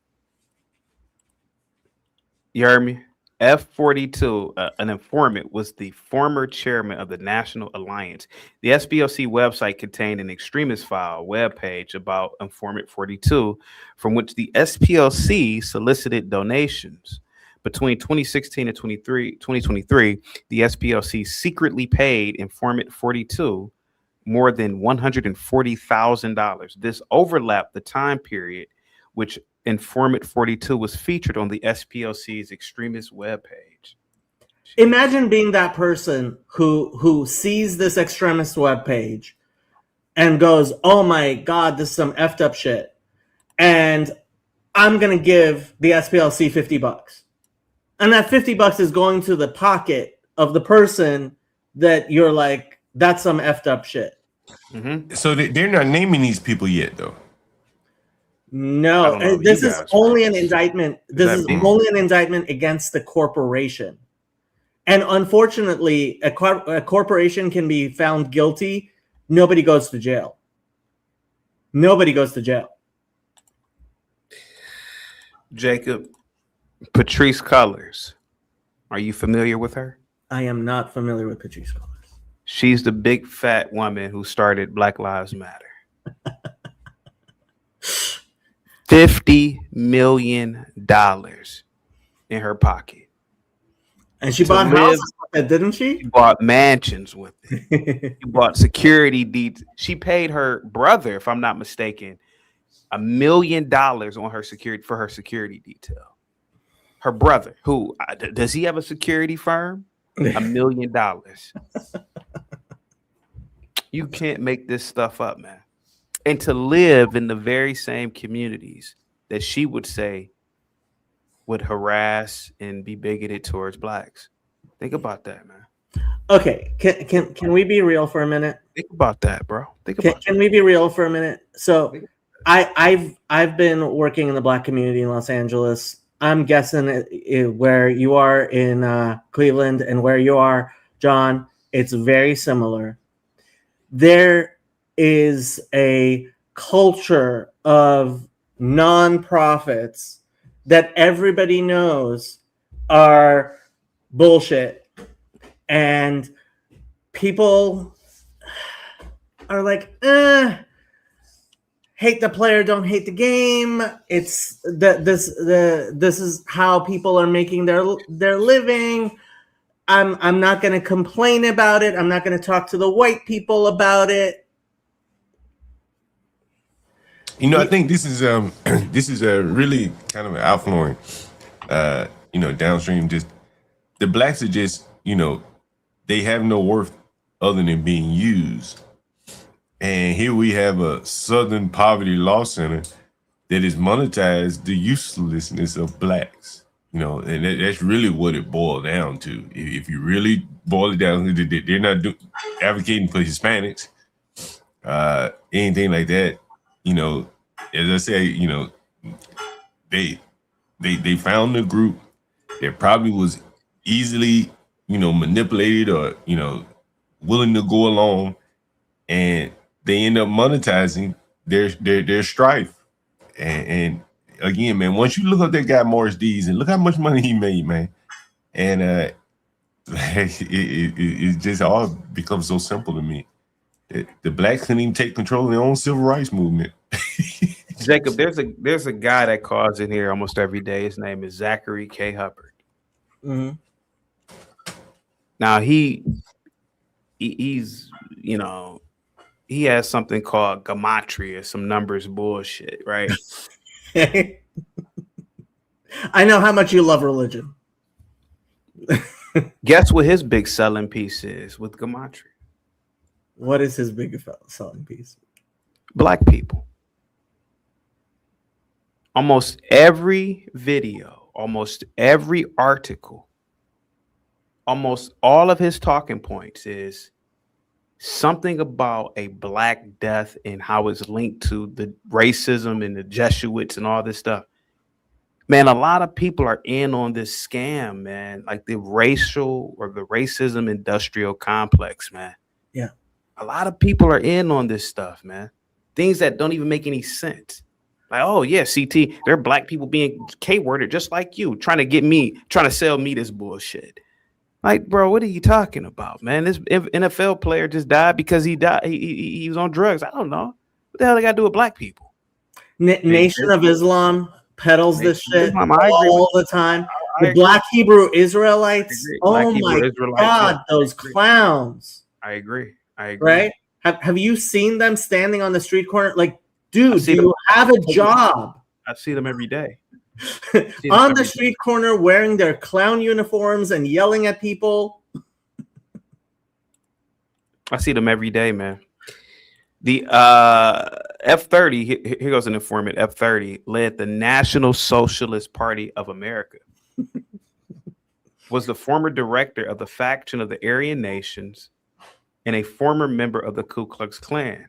You heard me? F42, an informant, was the former chairman of the National Alliance. The SPLC website contained an extremist file webpage about Informant 42, from which the SPLC solicited donations. Between 2016 and 2023, the SPLC secretly paid Informant 42 more than $140,000. This overlapped the time period which Informant 42 was featured on the SPLC's extremist webpage. Imagine being that person who sees this extremist webpage and goes, oh my God, this is some effed up shit. And I'm going to give the SPLC $50. And that $50 is going to the pocket of the person that you're like, that's some effed up shit. Mm-hmm. So they're not naming these people yet, though. No, this is only an indictment. This is only an indictment against the corporation. And unfortunately, a corporation can be found guilty. Nobody goes to jail. Nobody goes to jail. Jacob, Patrisse Cullors. Are you familiar with her? I am not familiar with Patrisse Cullors. She's the big fat woman who started Black Lives Matter. $50 million in her pocket. And she bought houses with it, didn't she? She bought mansions with it. She bought security deeds. She paid her brother, if I'm not mistaken, $1 million on her security detail. Her brother, who does he have a security firm? $1 million. You can't make this stuff up, man. And to live in the very same communities that she would say would harass and be bigoted towards blacks. Think about that, man. Okay, can we be real for a minute? Think about that, bro. Can we be real for a minute? So I've been working in the black community in Los Angeles. I'm guessing where you are in Cleveland and where you are, John, it's very similar. There is a culture of nonprofits that everybody knows are bullshit. And people are like, hate the player, don't hate the game. It's this is how people are making their living. I'm not going to complain about it. I'm not going to talk to the white people about it. You know, I think this is a really kind of an outflowing, downstream. Just the blacks are just, they have no worth other than being used. And here we have a Southern Poverty Law Center that is monetized the uselessness of blacks. And that's really what it boiled down to. If you really boil it down, they're not advocating for Hispanics, anything like that. As I say, they found a group that probably was easily, manipulated or, willing to go along, and they end up monetizing there's strife, and again, man, once you look up that guy Morris Dees and look how much money he made, man, and it just all becomes so simple to me. The blacks couldn't even take control of their own civil rights movement. Jacob, there's a guy that calls in here almost every day. His name is Zachary K. Hubbard. Mm-hmm. Now he's he has something called gematria, some numbers bullshit, right? I know how much you love religion. Guess what his big selling piece is with gematria? What is his big selling piece? Black people. Almost every video, almost every article, almost all of his talking points is something about a black death and how it's linked to the racism and the Jesuits and all this stuff. Man, a lot of people are in on this scam, man, like the racial or the racism industrial complex, man. Yeah. A lot of people are in on this stuff, man. Things that don't even make any sense. Like, oh yeah, CT, they're black people being K-worded just like you, trying to sell me this bullshit. Like, bro, what are you talking about, man? This NFL player just died because he died. He was on drugs. I don't know. What the hell they got to do with black people? Nation of Islam peddles this shit all the time. The agree. Black Hebrew Israelites. Oh my God, those clowns. I agree. Right? Have you seen them standing on the street corner? Like, dude, do you have a job? I see them every day. On the street corner wearing their clown uniforms and yelling at people. I see them every day, man. The F-30, here goes an informant. F-30 led the National Socialist Party of America. Was the former director of the faction of the Aryan Nations and a former member of the Ku Klux Klan.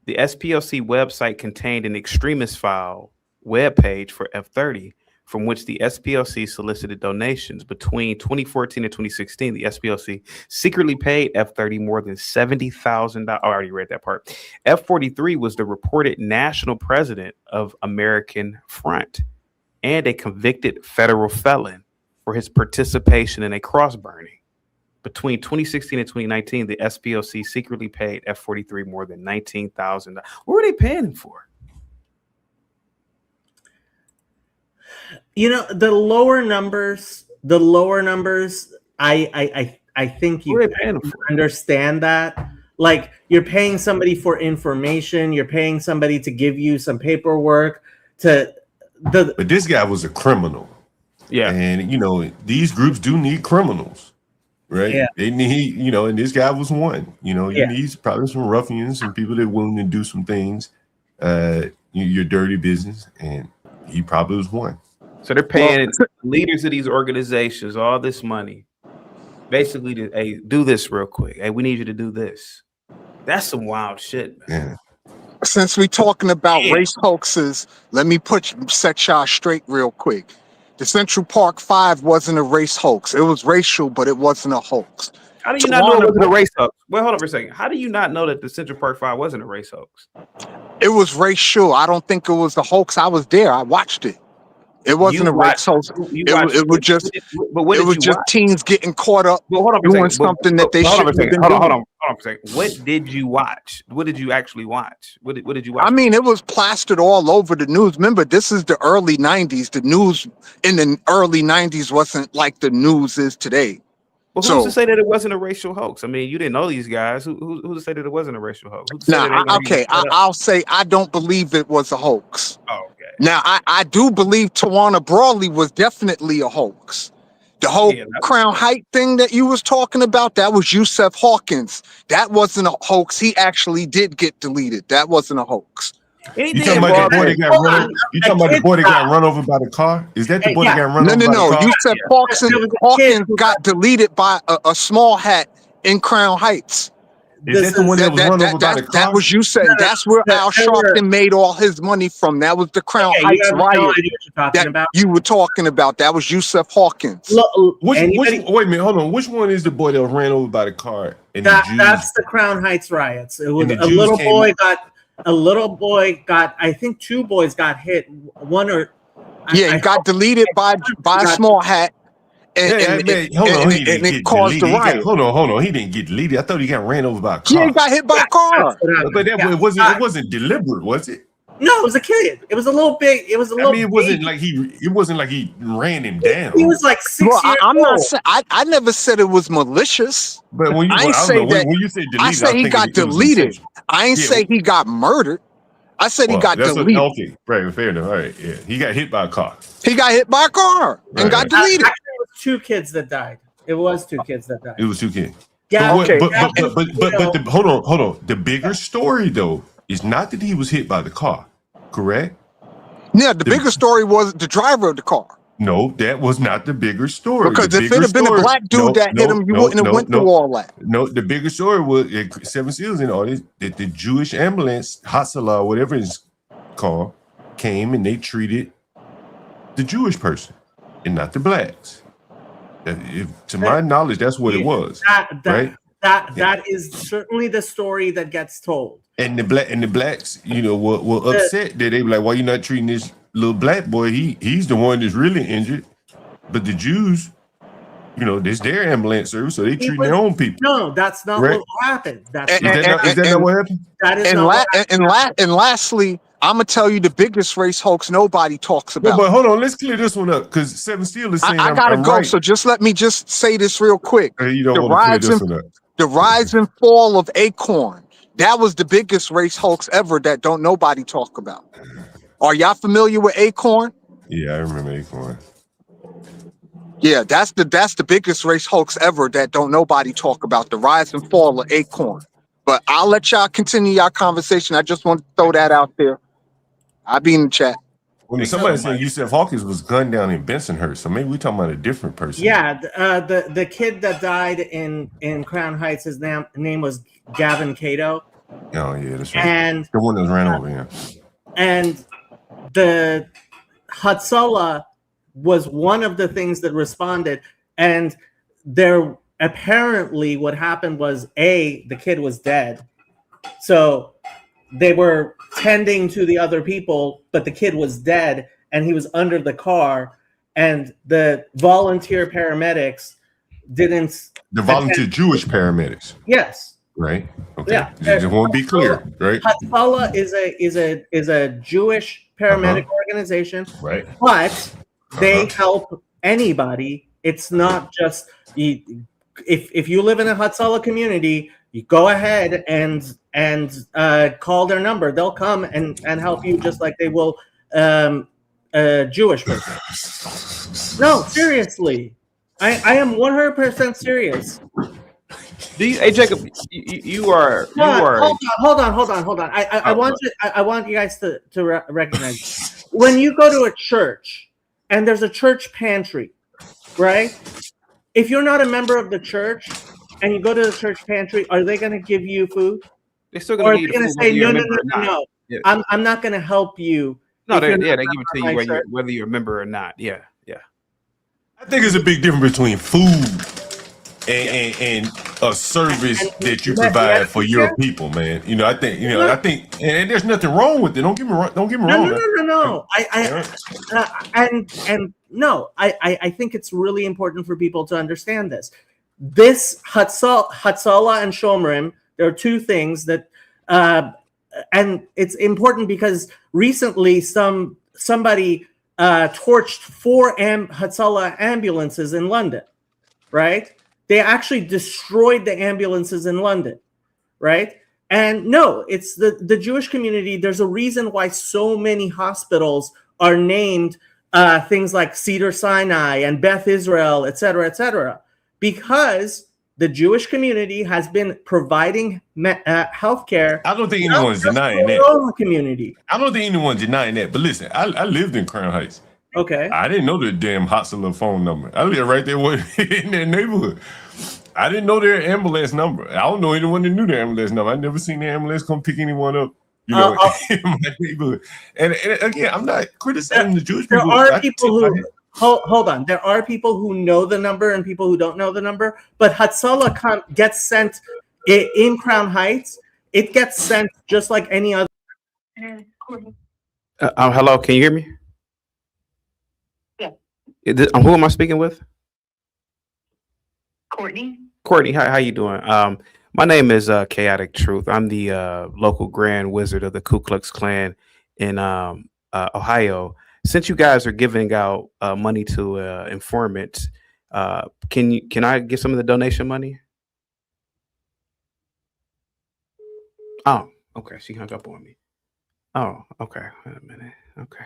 The SPLC website contained an extremist file webpage for F-30, from which the SPLC solicited donations. Between 2014 and 2016, the SPLC secretly paid F-30 more than $70,000. I already read that part. F-43 was the reported national president of American Front and a convicted federal felon for his participation in a cross burning. Between 2016 and 2019, the SPLC secretly paid F-43 more than $19,000. What were they paying him for? You know, the lower numbers, I think you understand that. Like, you're paying somebody for information, you're paying somebody to give you some paperwork but this guy was a criminal. Yeah. And these groups do need criminals, right? Yeah. They need, and this guy was one. You need probably some ruffians, some people that are willing to do some things, your dirty business, and he probably was one. So they're paying leaders of these organizations all this money, basically to, hey, do this real quick. Hey, we need you to do this. That's some wild shit, man. Yeah. Since we talking about race hoaxes, let me set y'all straight real quick. The Central Park 5 wasn't a race hoax. It was racial, but it wasn't a hoax. How do you not know it wasn't a race hoax? Well, hold on for a second. How do you not know that the Central Park 5 wasn't a race hoax? It was racial. I don't think it was a hoax. I was there. I watched it. It wasn't a race hoax. It was just teens getting caught up doing something that they shouldn't have been doing. Hold on for a second. What did you watch? What did you actually watch? What did you watch? I mean, it was plastered all over the news. Remember, this is the early 90s. The news in the early 90s wasn't like the news is today. Well, who's to say that it wasn't a racial hoax? I mean, you didn't know these guys. Who's to say that it wasn't a racial hoax? I'll say I don't believe it was a hoax. Oh, okay. Now, I do believe Tawana Brawley was definitely a hoax. The whole Crown Height thing that you was talking about, that was Yusef Hawkins. That wasn't a hoax. He actually did get deleted. That wasn't a hoax. You talking about the boy that got run over by the car? Is that the boy that got run over by the car? Yusef Hawkins got deleted by a small hat in Crown Heights. Is that the one that was run over by the car? That was Yusef. That's where Al Sharpton made all his money from. That was the Crown Heights riot that you were talking about. That was Yusef Hawkins. Wait a minute, hold on. Which one is the boy that was ran over by the car? That's the Crown Heights riots. It was a little boy a little boy got, I think 2 boys got hit. One or it got deleted by a small hat. And it caused the riot. Hold on. He didn't get deleted. I thought he got ran over by a car. Yeah, he got hit by a car. But it wasn't deliberate, was it? No, it was a kid. It was a little big. It was a little. It wasn't like he ran him down. He was like 6 years I'm old. not saying I never said it was malicious. But when you I ain't say that. When you say deleted, I said he got deleted. I ain't say he got murdered. I said he got deleted. Okay, right, fair enough. All right, yeah, he got hit by a car. He got hit by a car and got deleted. Actually, it was 2 kids that died. It was 2 kids that died. It was 2 kids. Yeah. But hold on. The bigger story though is not that he was hit by the car, correct? Yeah, the bigger story was the driver of the car. No, that was not the bigger story. Because if it had been a black dude that hit him, you wouldn't have went through all that. No, the bigger story was Seven Seals and all this, that the Jewish ambulance, Hatzalah, whatever it's called, came and they treated the Jewish person and not the blacks. To my knowledge, that's what it was. That is certainly the story that gets told. And the blacks, were upset that they were like, "Why you not treating this little black boy? He's the one that's really injured." But the Jews, this their ambulance service, so they treat their own people. No, that's not what happened. Is that not what happened? That is not what happened. And lastly, I'm gonna tell you the biggest race hoax nobody talks about. But hold on, let's clear this one up because Seven Steel is saying I gotta go. Right. So just let me just say this real quick. You don't want to clear this one up. The rise and fall of Acorn. That was the biggest race hoax ever that don't nobody talk about. Are y'all familiar with Acorn? Yeah, I remember Acorn. Yeah, that's the biggest race hoax ever that don't nobody talk about. The rise and fall of Acorn. But I'll let y'all continue your conversation. I just want to throw that out there. I'll be in the chat. Well, somebody said Yusef Hawkins was gunned down in Bensonhurst, so maybe we're talking about a different person. Yeah, the kid that died in Crown Heights, his name was Gavin Cato. Oh yeah, that's right. And the one that was ran over, yeah. And the Hatzalah was one of the things that responded, and there apparently what happened was the kid was dead, so they were tending to the other people, but the kid was dead and he was under the car, and the volunteer paramedics didn't. The volunteer Jewish paramedics. Yes. Right. Okay. Yeah. Just want to be clear, right? Hatzalah is a Jewish paramedic organization, right? But they help anybody. It's not just if you live in a Hatzalah community, you go ahead and call their number. They'll come and help you just like they will a Jewish person. No, seriously, I am 100% serious. Hey Jacob, you are. Hold on. I want you guys to recognize when you go to a church and there's a church pantry, right? If you're not a member of the church and you go to the church pantry, are they going to give you food? They're still going to say no. Yeah. I'm not going to help you. No, they give it to you whether you're a member or not. Yeah. I think there's a big difference between food and a service that you provide for your people, man. I think, and there's nothing wrong with it. Don't get me wrong. No. I think it's really important for people to understand this. This Hatzalah and Shomrim, there are two things that, and it's important because recently somebody torched 4 Hatzalah ambulances in London, right? They actually destroyed the ambulances in London, right? And no, it's the Jewish community. There's a reason why so many hospitals are named things like Cedar Sinai and Beth Israel, et cetera, because the Jewish community has been providing healthcare. I don't think anyone's denying that. Community. I don't think anyone's denying that. But listen, I lived in Crown Heights. Okay. I didn't know the damn Hatzalah phone number. I live right there in their neighborhood. I didn't know their ambulance number. I don't know anyone that knew their ambulance number. I never seen the ambulance come pick anyone up, in my neighborhood. And again, I'm not criticizing the Jewish people. There are people who hold on. There are people who know the number and people who don't know the number. But Hatzalah gets sent in Crown Heights. It gets sent just like any other Hello, can you hear me? Yeah. Who am I speaking with? Courtney. Courtney, how you doing? My name is Chaotic Truth. I'm the local Grand Wizard of the Ku Klux Klan in Ohio. Since you guys are giving out money to informants, can I get some of the donation money? Oh, okay. She hung up on me. Oh, okay. Wait a minute. Okay.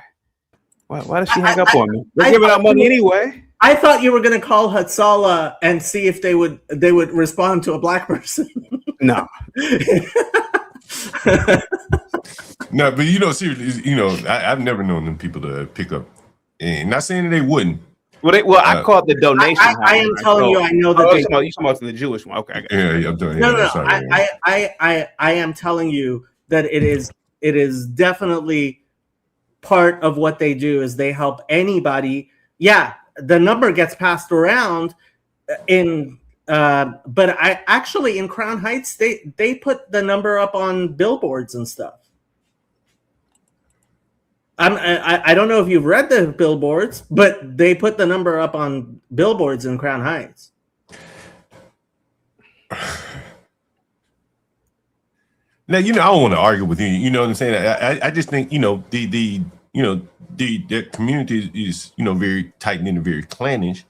Why does she hang up on me? They're giving out money anyway. I thought you were going to call Hatsala and see if they would respond to a black person. No. No, but seriously, I've never known them people to pick up. And not saying that they wouldn't. Well, I called the donation. I am telling you, I know that you're talking about the Jewish one. Okay. Yeah, I'm doing. No. I am telling you that it is definitely part of what they do is they help anybody. Yeah, the number gets passed around but I actually in Crown Heights they put the number up on billboards and stuff. I don't know if you've read the billboards, but they put the number up on billboards in Crown Heights. Now, I don't want to argue with you. You know what I'm saying? I just think, the community is, very tight knit and very clannish.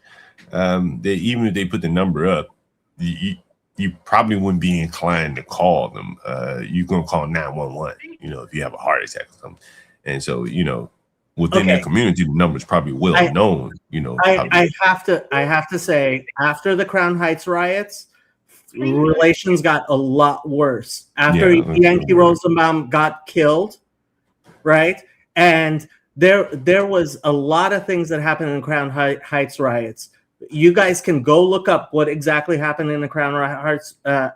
That even if they put the number up, you probably wouldn't be inclined to call them. You're going to call 911, if you have a heart attack or something. And so, within the community, the number is probably well known. I have to say, after the Crown Heights riots, relations got a lot worse. After Yankee Rosenbaum got killed, right? And there was a lot of things that happened in Crown Heights riots. You guys can go look up what exactly happened in the Crown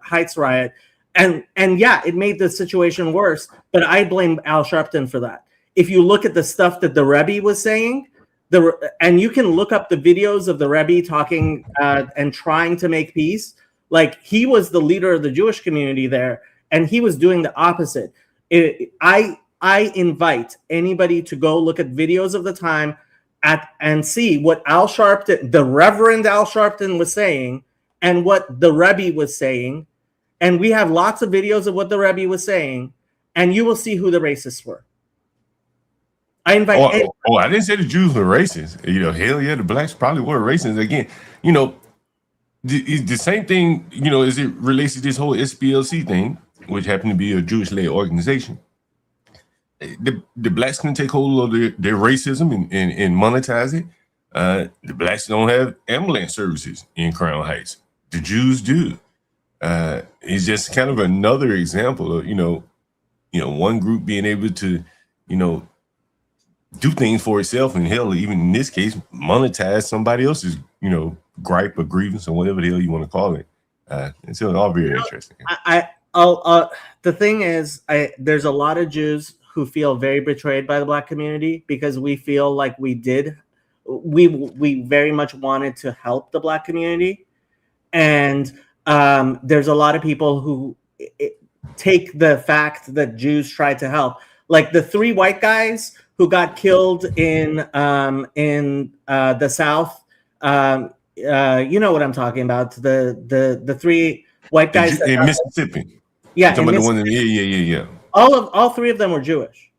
Heights riot. And yeah, it made the situation worse, but I blame Al Sharpton for that. If you look at the stuff that the Rebbe was saying, and you can look up the videos of the Rebbe talking and trying to make peace, like he was the leader of the Jewish community there, and he was doing the opposite. I invite anybody to go look at videos of the time and see what Al Sharpton, the Reverend Al Sharpton was saying, and what the Rebbe was saying. And we have lots of videos of what the Rebbe was saying, and you will see who the racists were. I invite. I didn't say the Jews were racist. Hell yeah, the blacks probably were racist. Again, the same thing. As it relates to this whole SPLC thing, which happened to be a Jewish-led organization. The blacks can take hold of their racism and monetize it. The blacks don't have ambulance services in Crown Heights. The Jews do. It's just kind of another example of one group being able to do things for itself, and hell, even in this case, monetize somebody else's gripe or grievance or whatever the hell you want to call it. It's all very interesting. The thing is, there's a lot of Jews who feel very betrayed by the black community because we feel like we very much wanted to help the black community, and there's a lot of people who take the fact that Jews tried to help, like the 3 white guys who got killed in the South. You know what I'm talking about? The 3 white guys in Mississippi. Yeah, talking about the one. Yeah. All 3 of them were Jewish.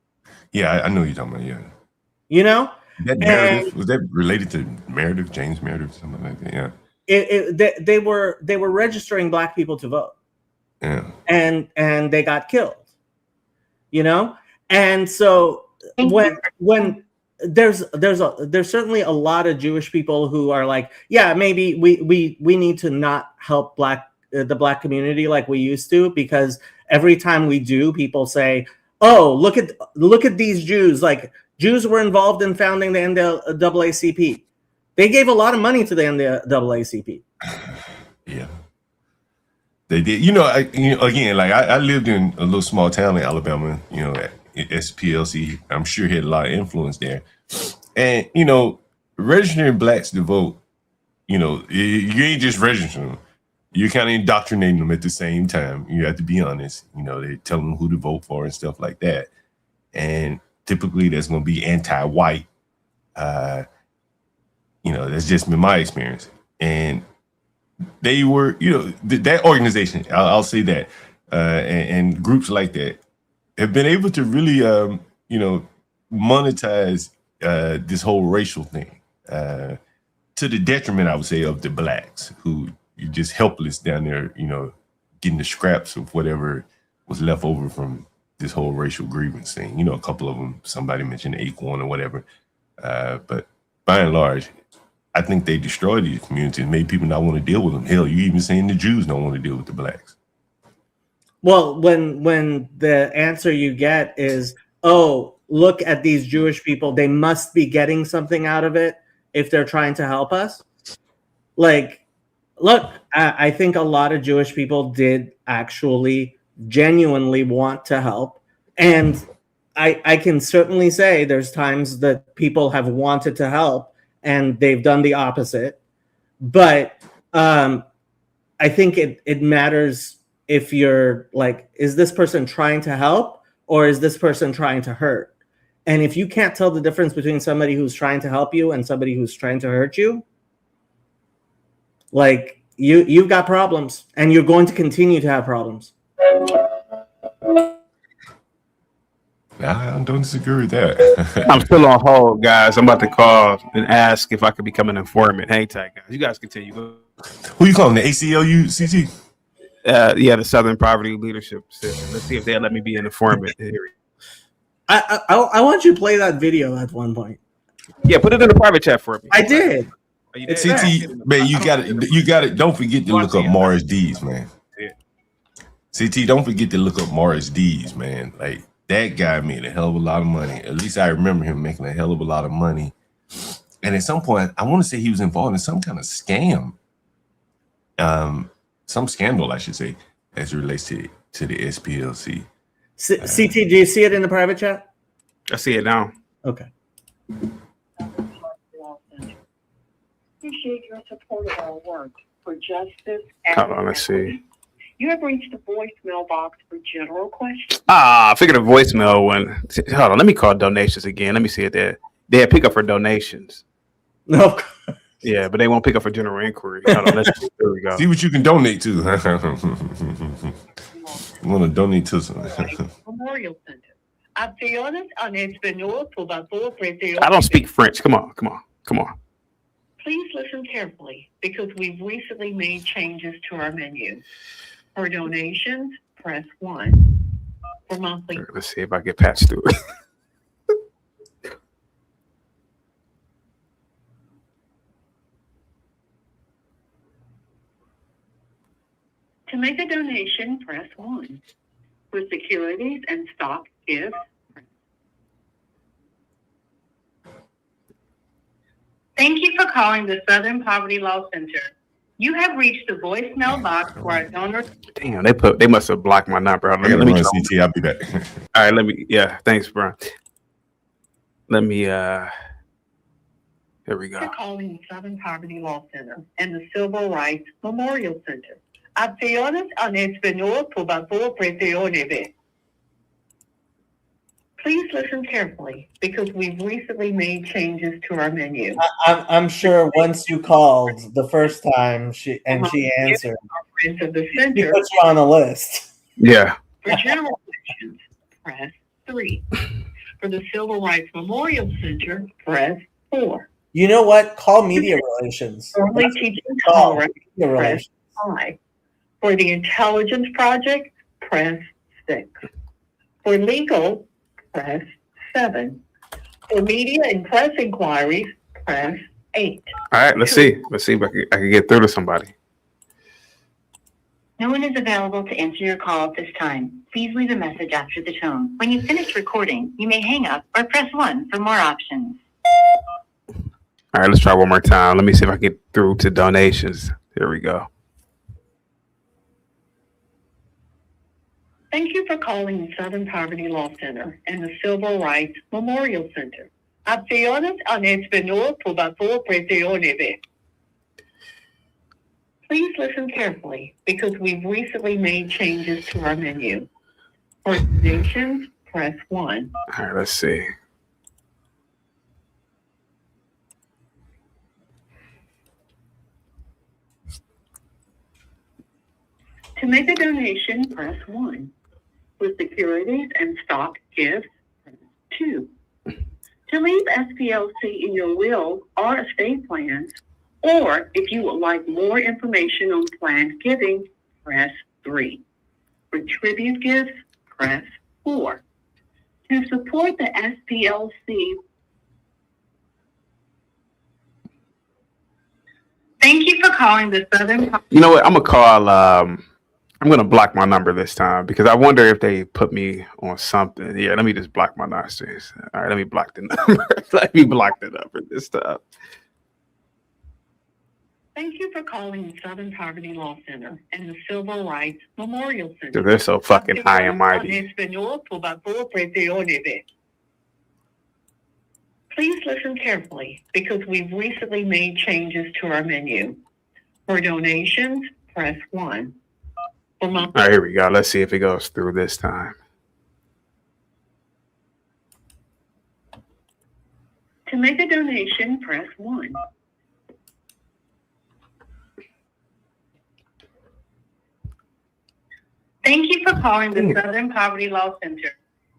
Yeah, I know you're talking about. Yeah. Was that related to Meredith, James Meredith, something like that? Yeah. They were registering black people to vote. Yeah. And they got killed. And so when there's certainly a lot of Jewish people who are like, yeah, maybe we need to not help the black community like we used to, because every time we do, people say, oh, look at these Jews. Like, Jews were involved in founding the NAACP. They gave a lot of money to the NAACP. Yeah, they did. Again, like I lived in a little small town in Alabama. SPLC, I'm sure had a lot of influence there. And registering blacks to vote, you ain't just registering them. You're kind of indoctrinating them at the same time. You have to be honest. They tell them who to vote for and stuff like that. and typically that's going to be anti-white. That's just been my experience. And they were, that organization, I'll say that, and groups like that have been able to really, monetize this whole racial thing to the detriment, I would say, of the blacks who are just helpless down there, getting the scraps of whatever was left over from this whole racial grievance thing. A couple of them, somebody mentioned Acorn or whatever. But by and large, I think they destroyed these communities, made people not want to deal with them. Hell, you even saying the Jews don't want to deal with the blacks. Well, when the answer you get is, oh, look at these Jewish people, they must be getting something out of it if they're trying to help us. Like, look, I think a lot of Jewish people did actually genuinely want to help. And I can certainly say there's times that people have wanted to help and they've done the opposite. But I think it matters if you're like, is this person trying to help or is this person trying to hurt? And if you can't tell the difference between somebody who's trying to help you and somebody who's trying to hurt you, like you've got problems and you're going to continue to have problems. I don't disagree with that. I'm still on hold, guys. I'm about to call and ask if I could become an informant. Hang tight, guys. You guys continue. Who you calling? The ACLU CT? Yeah, the Southern Poverty Leadership Center. Let's see if they'll let me be an informant here. I want you to play that video at one point. Yeah, put it in the private chat for me. I did. Oh, you did? CT, man, you got it. Don't forget to look up Morris Dees, man. Yeah. CT, don't forget to look up Morris Dees, man. Like, that guy made a hell of a lot of money. At least I remember him making a hell of a lot of money. And at some point, I want to say he was involved in some kind of scam. Some scandal, I should say, as it relates to the SPLC. CT, do you see it in the private chat? I see it now. Okay. Appreciate your support of our work for justice. Hold on, let's see. You have reached the voicemail box for general questions. I figured a voicemail one. Hold on, let me call donations again. Let me see it there. They pick up for donations. No. Yeah, but they won't pick up for general inquiry. Hold on, let's see. There we go. See what you can donate to. You want to donate to something. Memorial Center. I don't speak French. Come on. Please listen carefully because we've recently made changes to our menu. For donations, press 1. For monthly. Let's see if I get patched through it. To make a donation, press 1. For securities and stock gifts, thank you for calling the Southern Poverty Law Center. You have reached the voicemail box for our donors. Damn, they must have blocked my number. Let me CT, I'll be back. All right, thanks, Brian. Let me here we go. You're calling the Southern Poverty Law Center and the Civil Rights Memorial Center. Acciones en español, por favor, presione. Please listen carefully because we've recently made changes to our menu. I'm sure once you called the first time she answered, Of the she center, put you on a list. Yeah. for general questions, press 3. For the Civil Rights Memorial Center, press 4. You know what? Call media relations. Only teaching Call tolerance, media press relations. 5. For the Intelligence Project, press 6. For legal, press 7. For media and press inquiries, press 8. All right, let's see. Let's see if I can get through to somebody. No one is available to answer your call at this time. Please leave a message after the tone. When you finish recording, you may hang up or press 1 for more options. All right, let's try one more time. Let me see if I can get through to donations. Here we go. Thank you for calling the Southern Poverty Law Center and the Civil Rights Memorial Center. Acciones en español, por favor, presione. Please listen carefully because we've recently made changes to our menu. For donations, press 1. All right, let's see. To make a donation, press 1. For securities and stock gifts, press 2. To leave SPLC in your will or estate plans, or if you would like more information on planned giving, press 3. For tribute gifts, press 4. To support the SPLC. Thank you for calling the Southern. You know what? I'm gonna call. I'm gonna block my number this time because I wonder if they put me on something. Yeah, let me just block my narcissist. All right, let me block the number. Let me block the number this time. Thank you for calling the Southern Poverty Law Center and the Civil Rights Memorial Center. They're so fucking high and mighty. Please listen carefully because we've recently made changes to our menu. For donations, press 1. For All right, here we go. Let's see if it goes through this time. To make a donation, press 1. Thank you for calling the Southern Poverty Law Center.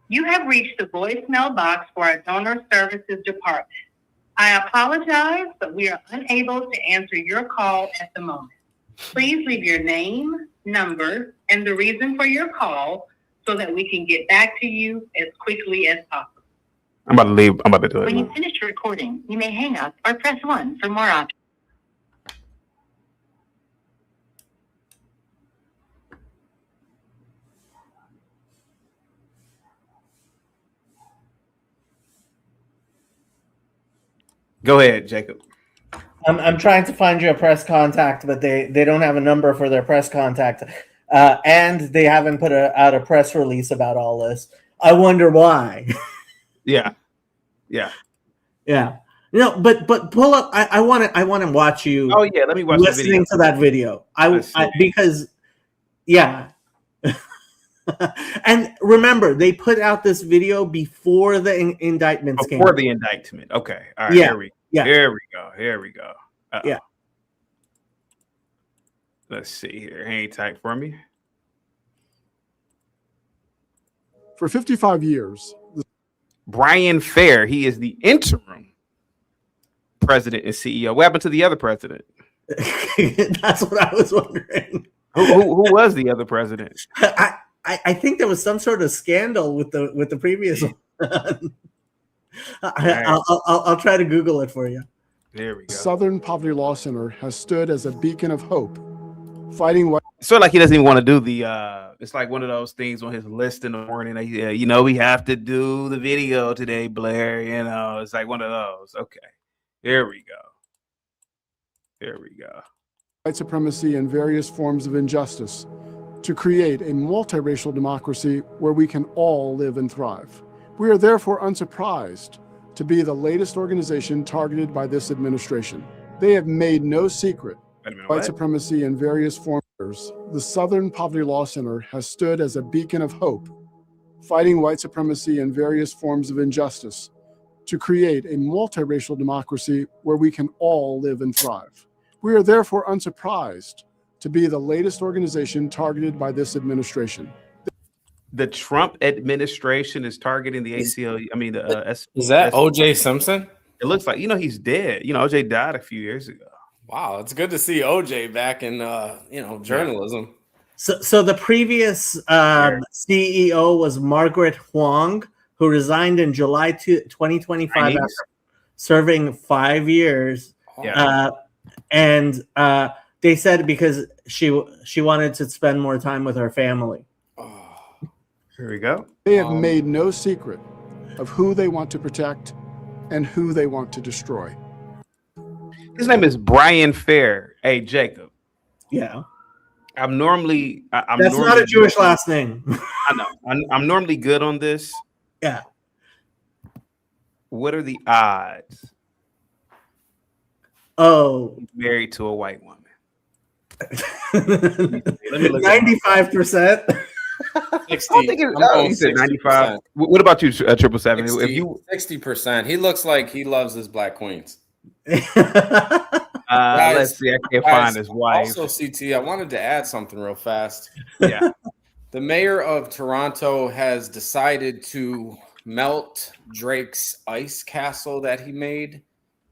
You have reached the voicemail box for our donor services department. I apologize, but we are unable to answer your call at the moment. Please leave your name, number, and the reason for your call so that we can get back to you as quickly as possible. I'm about to leave. I'm about to do it. When you finish recording, you may hang up or press 1 for more options. Go ahead, Jacob. I'm trying to find you a press contact, but they don't have a number for their press contact, and they haven't put out a press release about all this. I wonder why. Yeah. No, but pull up. I want to watch you. Oh yeah, let me watch the video. Listening to that video. Because yeah. And remember, they put out this video before the indictments came. Before the indictment. Okay. All right. Yeah. Here we go. Uh-oh. Yeah. Let's see here. Hang tight for me. For 55 years, Brian Fair, he is the interim president and CEO. What happened to the other president? That's what I was wondering. Who was the other president? I think there was some sort of scandal with the previous one. I'll try to Google it for you. There we go. Southern Poverty Law Center has stood as a beacon of hope, fighting what. Sort of like he doesn't even want to do the. It's like one of those things on his list in the morning. We have to do the video today, Blair. It's like one of those. Okay, here we go. White supremacy and various forms of injustice to create a multiracial democracy where we can all live and thrive. We are therefore unsurprised to be the latest organization targeted by this administration. They have made no secret white supremacy and various forms. The Southern Poverty Law Center has stood as a beacon of hope, fighting white supremacy and various forms of injustice to create a multiracial democracy where we can all live and thrive. We are therefore unsurprised to be the latest organization targeted by this administration. The Trump administration is targeting the ACLU. I mean, is that O.J. Simpson? It looks like he's dead. O.J. died a few years ago. Wow, it's good to see O.J. back in journalism. So the previous CEO was Margaret Huang, who resigned in July 2025 after serving 5 years. Yeah. And they said because she wanted to spend more time with her family. Here we go. They have made no secret of who they want to protect and who they want to destroy. His name is Brian Fair. Hey, Jacob. Yeah. I'm normally. That's not a Jewish last name. I know. I'm normally good on this. Yeah. What are the odds? Oh. He's married to a white woman. 95%. 60. I think you said 95. What about you, 777? If you 60%, he looks like he loves his black queens. Let's see. I can't find his wife. Also, CT, I wanted to add something real fast. Yeah. The mayor of Toronto has decided to melt Drake's ice castle that he made.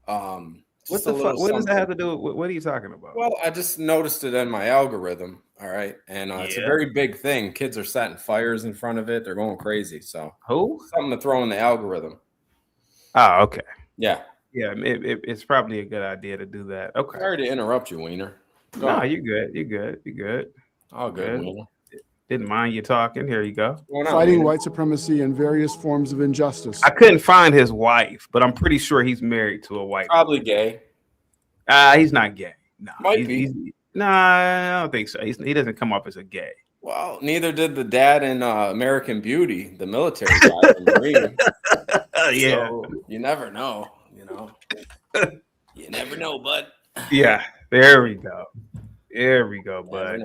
What the fuck? What does that have to do with what are you talking about? Well, I just noticed it in my algorithm. All right. And it's a very big thing. Kids are setting fires in front of it. They're going crazy. So something to throw in the algorithm. Oh, okay. Yeah. Yeah, it's probably a good idea to do that. Okay. Sorry to interrupt you, Wiener. No, you're good. You're good. All good, Wiener. Didn't mind you talking. Here you go. Fighting white supremacy and various forms of injustice. I couldn't find his wife, but I'm pretty sure he's married to a white. Probably gay. He's not gay. No, might be. I don't think so. He doesn't come up as a gay. Well, neither did the dad in American Beauty, the military guy. The Marine. Yeah. So you never know. You never know, bud. Yeah. There we go. There we go, bud.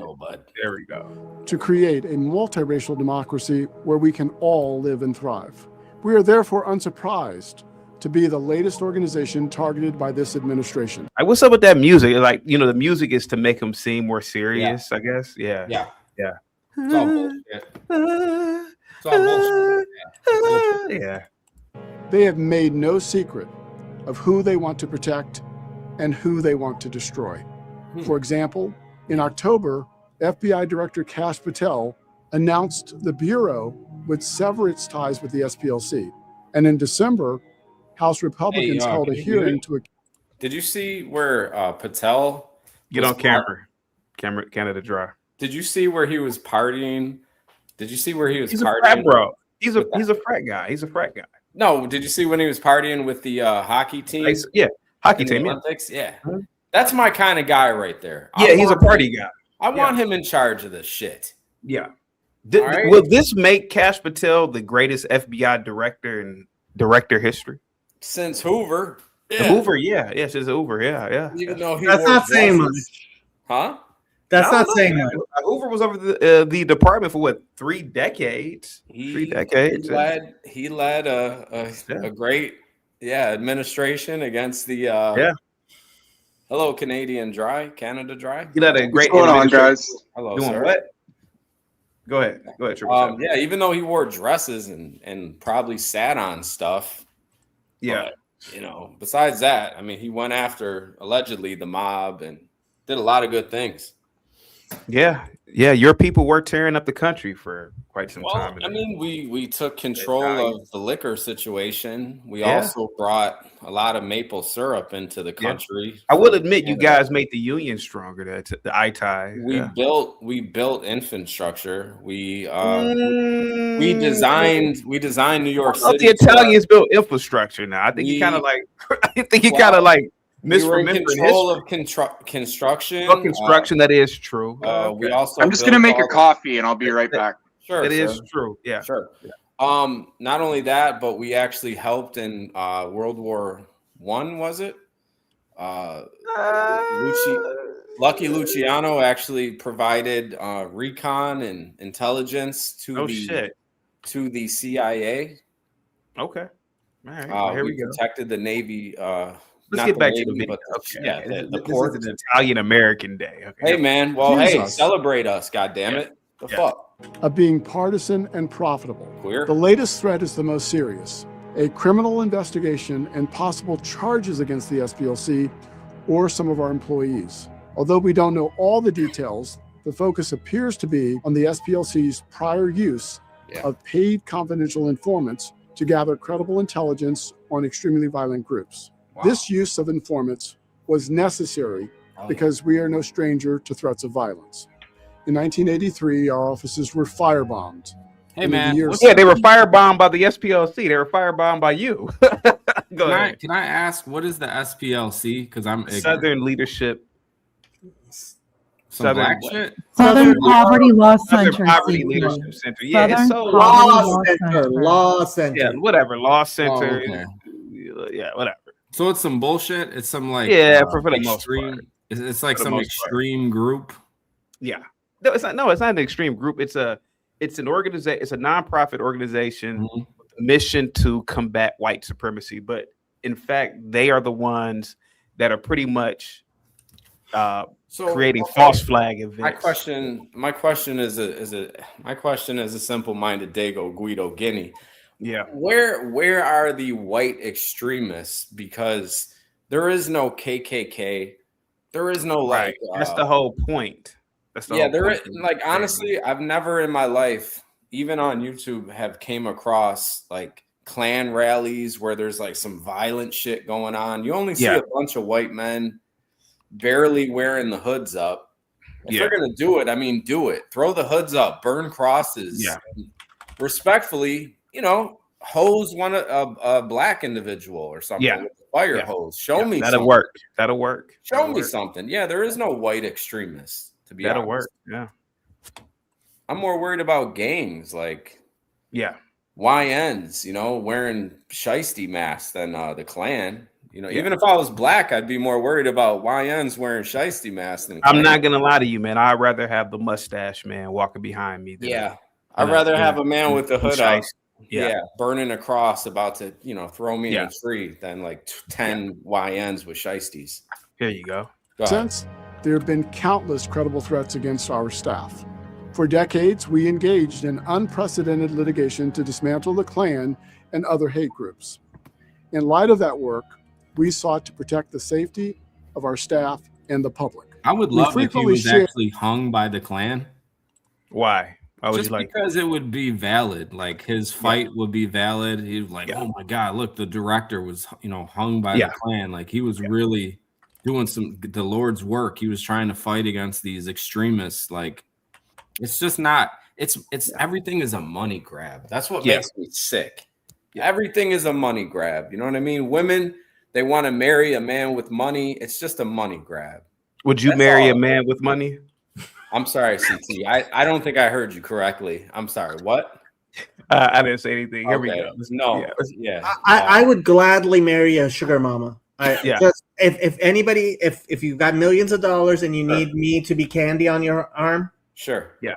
There we go. To create a multiracial democracy where we can all live and thrive. We are therefore unsurprised to be the latest organization targeted by this administration. What's up with that music? Like, the music is to make him seem more serious, I guess. Yeah. Yeah. It's all bullshit. It's all bullshit. Yeah. They have made no secret of who they want to protect and who they want to destroy. For example, in October, FBI Director Kash Patel announced the Bureau would sever its ties with the SPLC. And in December, House Republicans held a hearing to... Did you see where Patel... Get on camera. Canada Dry. Did you see where he was partying? Did you see where he was He's partying? A frat bro. He's a frat guy. He's a frat guy. No, did you see when he was partying with the hockey team? Yeah, hockey team. Olympics? Yeah. That's my kind of guy right there. Yeah, he's a party guy. I want him in charge of this shit. Yeah. Will this make Kash Patel the greatest FBI director in director history? Since Hoover. Yeah. Hoover, since Hoover, yeah. Even though that's not saying much. Huh? That's not saying much. Hoover was over the department for what, 3 decades? 3 decades. He led a great administration against the hello, Canada Dry. You led a great. What's going on, guys? Hello, doing sir. what? Go ahead. Yeah, even though he wore dresses and probably sat on stuff. Yeah. But, besides that, I mean, he went after allegedly the mob and did a lot of good things. Yeah. Your people were tearing up the country for quite some time. I mean, we took control of the liquor situation. We also brought a lot of maple syrup into the country. I will admit, you guys made the union stronger. The ITI. We built infrastructure. We designed New York City. The Italians built infrastructure. Now I think you kind of like. We were in control of construction. Construction, that is true. We also. I'm just gonna make a coffee, and I'll be right back. Sure, it is true. Yeah, sure. Yeah. Not only that, but we actually helped in World War I. Was it? Lucky Luciano actually provided recon and intelligence to the CIA. Okay. All right. Well, here we go. Protected the Navy. Let's get back to the video. The port is an Italian American Day. Okay. Hey man, celebrate us, goddammit. The fuck? Of being partisan and profitable. Queer. The latest threat is the most serious. A criminal investigation and possible charges against the SPLC or some of our employees. Although we don't know all the details, the focus appears to be on the SPLC's prior use of paid confidential informants to gather credible intelligence on extremely violent groups. Wow. This use of informants was necessary because we are no stranger to threats of violence. In 1983, our offices were firebombed. Hey man, they were firebombed by the SPLC. They were firebombed by you. Go ahead. Can I ask what is the SPLC? Because I'm ignorant. Southern Leadership. Southern shit. Southern Poverty Law Center. Southern Poverty Leadership Center. Yeah, Southern it's so Law Center. Yeah, whatever. Law Center. Oh, okay. Yeah, whatever. So it's some bullshit. It's some like for the most part. It's like some extreme group. Yeah. No, it's not. No, it's not an extreme group. It's it's an organization. It's a nonprofit organization Mm-hmm. with a mission to combat white supremacy. But in fact, they are the ones that are pretty much creating false flag events. My question is a simple-minded Dago Guido Guinea. Yeah. Where are the white extremists? Because there is no KKK. There is no like. That's the whole point. That's the whole there point. is, like honestly, I've never in my life, even on YouTube, have came across like Klan rallies where there's like some violent shit going on. You only see a bunch of white men barely wearing the hoods up. If they're gonna do it, I mean, do it. Throw the hoods up, burn crosses. Yeah. Respectfully, hose a black individual or something with a fire hose. Show me that'll something. work. That'll work. Show me something. Yeah, there is no white extremists, to be honest. That'll work. Yeah. I'm more worried about gangs like YNs, wearing shiesty masks than the Klan. Even if I was black, I'd be more worried about YNs wearing shiesty masks than Klan. I'm not gonna lie to you, man. I'd rather have the mustache man walking behind me. I'd rather have a man with the hood up, Yeah. burning a cross, about to, throw me in a tree, than like 10 YNs with shiesties. Here you go. Since there have been countless credible threats against our staff. For decades, we engaged in unprecedented litigation to dismantle the Klan and other hate groups. In light of that work, we sought to protect the safety of our staff and the public. I would love if he was actually hung by the Klan. Why? Just because it would be valid. Like his fight would be valid. He was like, oh my God, look, the director was, hung by the Klan. Like he was really doing the Lord's work. He was trying to fight against these extremists. Like it's just not, it's everything is a money grab. That's what makes me sick. Everything is a money grab. You know what I mean? Women, they want to marry a man with money. It's just a money grab. Would you marry a man with money? I'm sorry, CT. I don't think I heard you correctly. I'm sorry. What? I didn't say anything. Here we go. No. I would gladly marry a sugar mama. Just if anybody, if you've got millions of dollars and you need me to be candy on your arm. Sure. Yeah.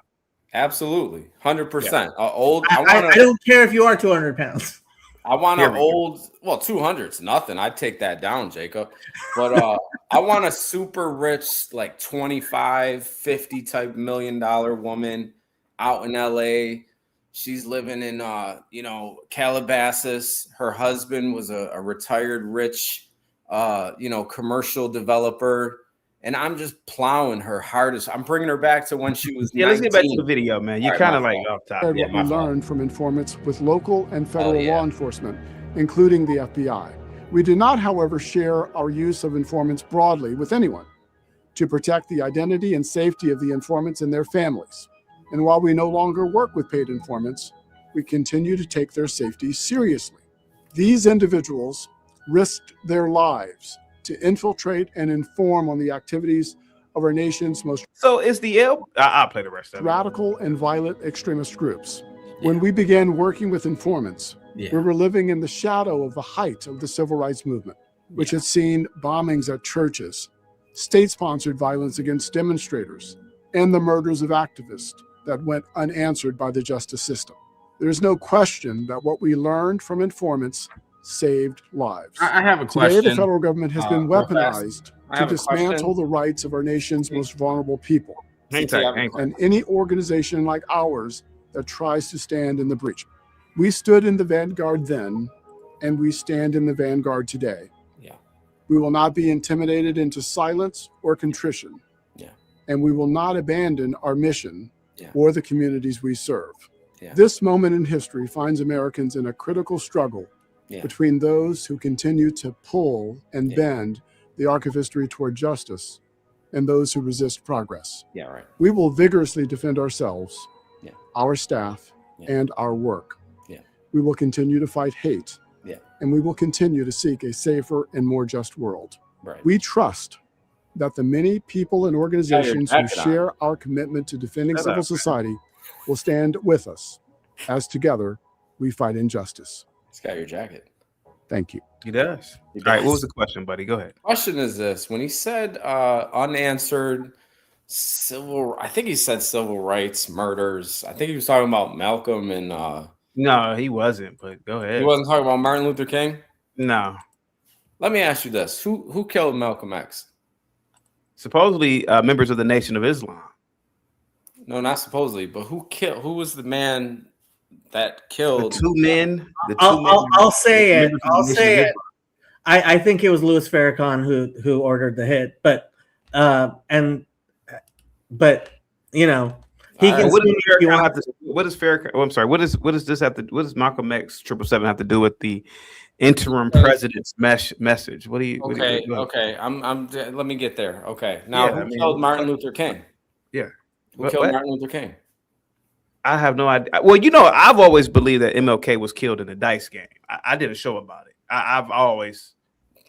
Absolutely. 100%. I don't care if you are 200 pounds. I want an old, 200's nothing. I'd take that down, Jacob. But I want a super rich, like 25, 50 type $1 million woman out in LA. She's living in, Calabasas. Her husband was a retired rich, commercial developer. And I'm just plowing her hardest. I'm bringing her back to when she was 19. Let's get back to the video, man. You're kind of like off top. What we learned from informants with local and federal law enforcement, including the FBI. We do not, however, share our use of informants broadly with anyone to protect the identity and safety of the informants and their families. And while we no longer work with paid informants, we continue to take their safety seriously. These individuals risked their lives to infiltrate and inform on the activities of our nation's most I'll play the rest of it. Radical and violent extremist groups. When we began working with informants, we were living in the shadow of the height of the civil rights movement, which had seen bombings at churches, state-sponsored violence against demonstrators, and the murders of activists that went unanswered by the justice system. There is no question that what we learned from informants saved lives. I have a question. Today, the federal government has been weaponized to dismantle the rights of our nation's most vulnerable people. And any organization like ours that tries to stand in the breach. We stood in the vanguard then, and we stand in the vanguard today. We will not be intimidated into silence or contrition. And we will not abandon our mission or the communities we serve. This moment in history finds Americans in a critical struggle between those who continue to pull and bend the arc of history toward justice and those who resist progress. We will vigorously defend ourselves, our staff, and our work. We will continue to fight hate, and we will continue to seek a safer and more just world. We trust that the many people and organizations who share our commitment to defending civil society will stand with us as together we fight injustice. He's got your jacket. Thank you. He does. All right, what was the question, buddy? Go ahead. Question is this: when he said unanswered I think he said civil rights murders. I think he was talking about Malcolm and No, he wasn't, but go ahead. He wasn't talking about Martin Luther King? No. Let me ask you this. Who killed Malcolm X? Supposedly members of the Nation of Islam. No, not supposedly, but who was the man that killed the two men? I'll say it. I'll say it. I think it was Louis Farrakhan who ordered the hit, but you know, he can. What does Farrakhan? Oh, I'm sorry. What does this have to? What does Malcolm X 777 have to do with the interim president's message? What do you? Okay. I'm. Let me get there. Okay. Now, who killed Martin Luther King? Yeah. Who killed Martin Luther King? I have no idea. Well, you know, I've always believed that MLK was killed in a dice game. I did a show about it. I've always.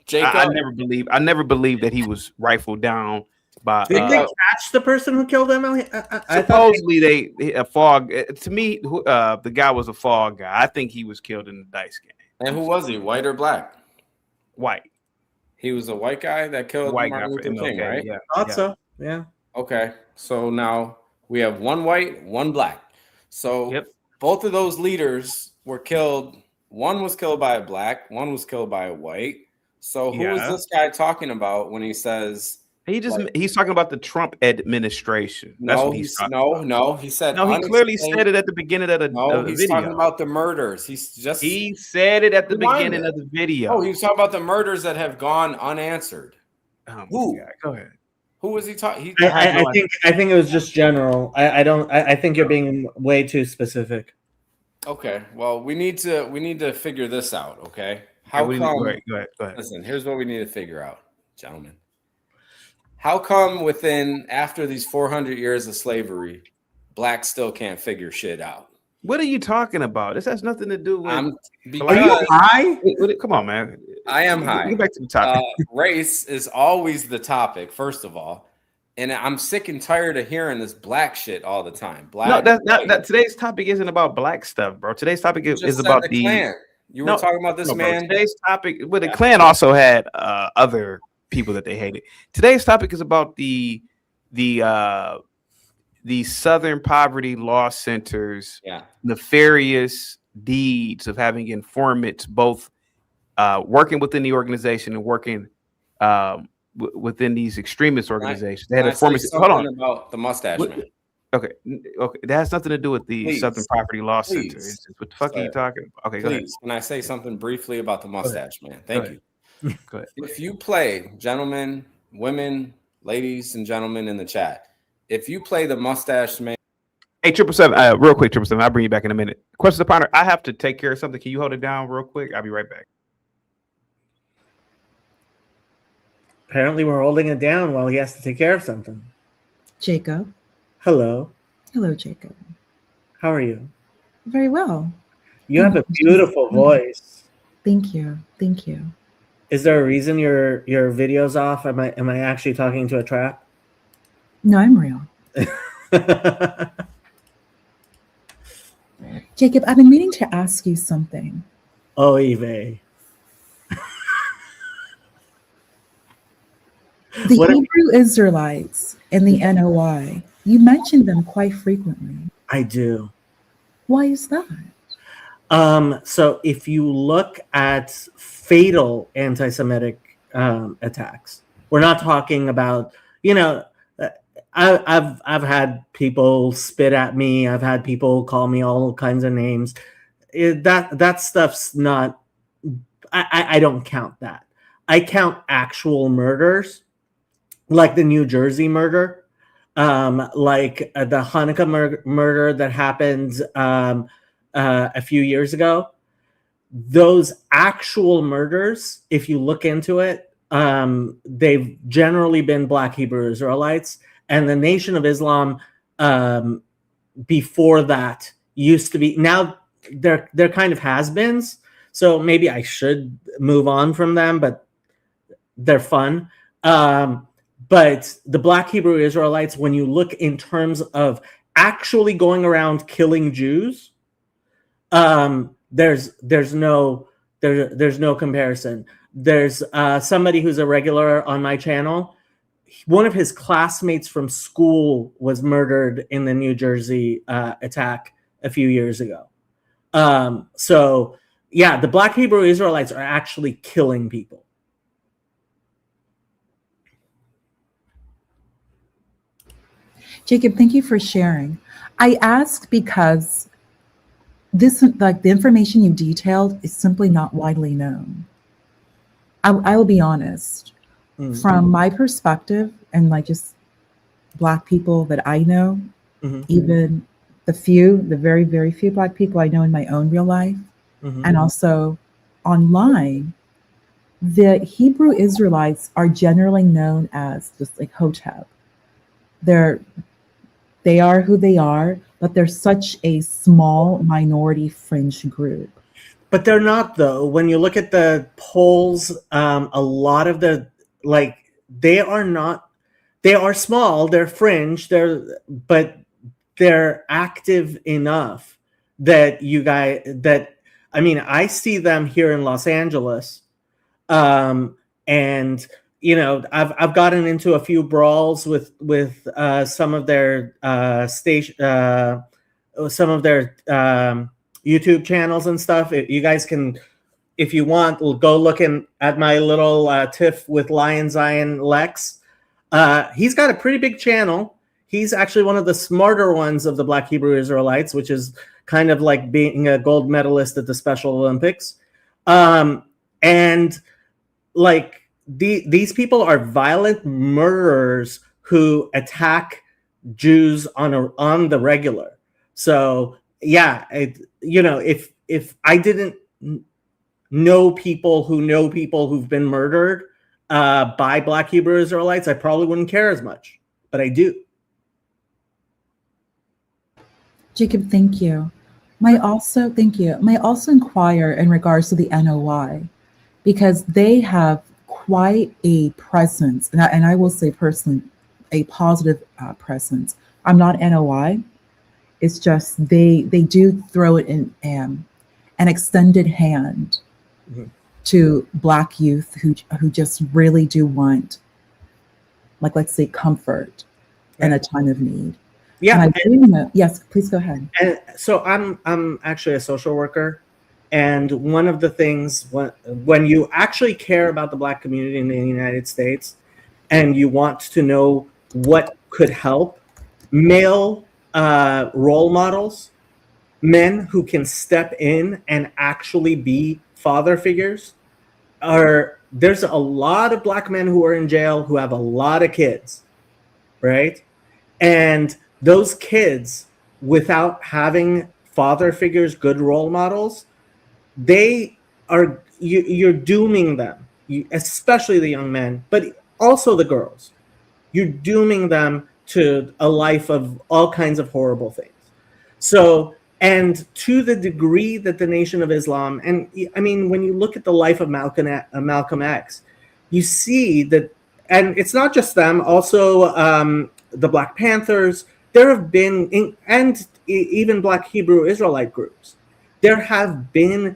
Jacob, I never believed that he was rifled down by. Did they catch the person who killed him? Supposedly, a fog. To me, the guy was a fog guy. I think he was killed in the dice game. And who was he? White or black? White. He was a white guy that killed Martin Luther King, right? Yeah. Thought so. Yeah. Okay. So now we have one white, one black. So both of those leaders were killed. One was killed by a black. One was killed by a white. So who is this guy talking about when he says he's talking about the Trump administration? That's what he's talking about. No, he said he clearly said it at the beginning of the he's video. talking about the murders. He said it at the beginning of the video. Oh, he was talking about the murders that have gone unanswered. Who? Go ahead. Who was he talking? I think it was just general. I think you're being way too specific. Okay. Well, we need to figure this out. Okay. How come? Go ahead. Listen, here's what we need to figure out, gentlemen. How come after these 400 years of slavery, blacks still can't figure shit out? What are you talking about? This has nothing to do with. Are you high? Come on, man. I am high. Get back to the topic. Race is always the topic, first of all. And I'm sick and tired of hearing this black shit all the time. No, that's today's topic isn't about black stuff, bro. Today's topic is about the Klan. You were talking about this man. Bro, today's topic, but the Klan also had other people that they hated. Today's topic is about the Southern Poverty Law Center's nefarious deeds of having informants both working within the organization and working within these extremist organizations. They had informants. Hold on, about the mustache man. Okay, that has nothing to do with the Southern Poverty Law Center. It's just, what the fuck are you talking about? Okay, go ahead. Can I say something briefly about the mustache man? Thank you. Go ahead. If you play, gentlemen, women, ladies, and gentlemen in the chat, if you play the mustache man. Hey, 777, real quick, 777, I'll bring you back in a minute. Question of partner, I have to take care of something. Can you hold it down real quick? I'll be right back. Apparently, we're holding it down while he has to take care of something. Jacob. Hello. Hello, Jacob. How are you? Very well. You have a beautiful voice. Thank you. Thank you. Is there a reason your video's off? Am I actually talking to a trap? No, I'm real. Jacob, I've been meaning to ask you something. Oh, Eve. The Hebrew Israelites and the NOI, you mention them quite frequently. I do. Why is that? So if you look at fatal anti-Semitic attacks, we're not talking about, I've had people spit at me. I've had people call me all kinds of names. That stuff's not, I don't count that. I count actual murders, like the New Jersey murder, like the Hanukkah murder that happened a few years ago. Those actual murders, if you look into it, they've generally been Black Hebrew Israelites. And the Nation of Islam before that used to be, now they're kind of has-beens. So maybe I should move on from them, but they're fun. But the Black Hebrew Israelites, when you look in terms of actually going around killing Jews, there's no comparison. There's somebody who's a regular on my channel. one of his classmates from school was murdered in the New Jersey attack a few years ago. So yeah, the Black Hebrew Israelites are actually killing people. Jacob, thank you for sharing. I asked because this, like the information you detailed, is simply not widely known. I will be honest. Mm-hmm. From my perspective, and like just Black people that I know, mm-hmm. even the very, very few Black people I know in my own real life, mm-hmm. and also online, the Hebrew Israelites are generally known as just like Hotep. They are who they are, but they're such a small minority fringe group. But they're not, though. When you look at the polls, a lot of the, like, they are not, they are small, they're fringe, but they're active enough that I mean, I see them here in Los Angeles, and you know, I've gotten into a few brawls with some of their some of their YouTube channels and stuff. You guys can, if you want, go look at my little tiff with Lion Zion Lex. He's got a pretty big channel. He's actually one of the smarter ones of the Black Hebrew Israelites, which is kind of like being a gold medalist at the Special Olympics. And like these people are violent murderers who attack Jews on the regular. So yeah, you know, if I didn't know people who've been murdered by Black Hebrew Israelites, I probably wouldn't care as much, but I do. Jacob, thank you. May also inquire in regards to the NOI, because they have quite a presence, and I will say personally, a positive presence. I'm not NOI. It's just they do throw it in an extended hand mm-hmm. to Black youth who just really do want, like, let's say, comfort in a time of need. Yeah. Yes, please go ahead. And so I'm actually a social worker, and one of the things when you actually care about the Black community in the United States, and you want to know what could help, male role models, men who can step in and actually be father figures, there's a lot of Black men who are in jail who have a lot of kids, right? And those kids, without having father figures, good role models, you're dooming them, especially the young men, but also the girls. You're dooming them to a life of all kinds of horrible things. So, and to the degree that the Nation of Islam, and I mean, when you look at the life of Malcolm X, you see that, and it's not just them, also the Black Panthers, there have been, and even Black Hebrew Israelite groups, there have been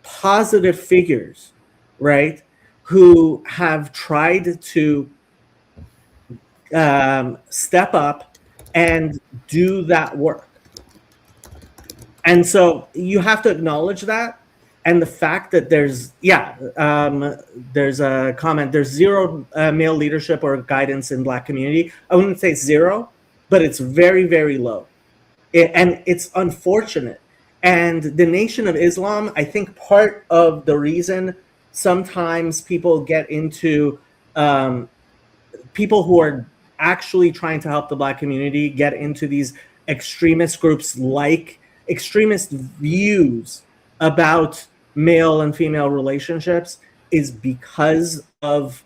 positive figures, right, who have tried to step up and do that work. And so you have to acknowledge that. And the fact that there's a comment, there's zero male leadership or guidance in Black community. I wouldn't say zero, but it's very, very low. And it's unfortunate. And the Nation of Islam, I think part of the reason sometimes people get into, people who are actually trying to help the Black community get into these extremist groups, like extremist views about male and female relationships, is because of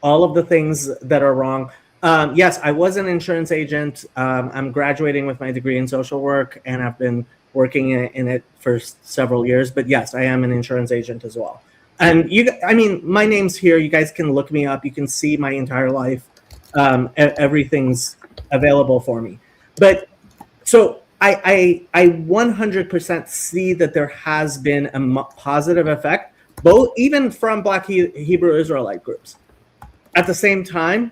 all of the things that are wrong. Yes, I was an insurance agent. I'm graduating with my degree in social work, and I've been working in it for several years. But yes, I am an insurance agent as well. And my name's here. You guys can look me up. You can see my entire life. Everything's available for me. But so I 100% see that there has been a positive effect, even from Black Hebrew Israelite groups. At the same time,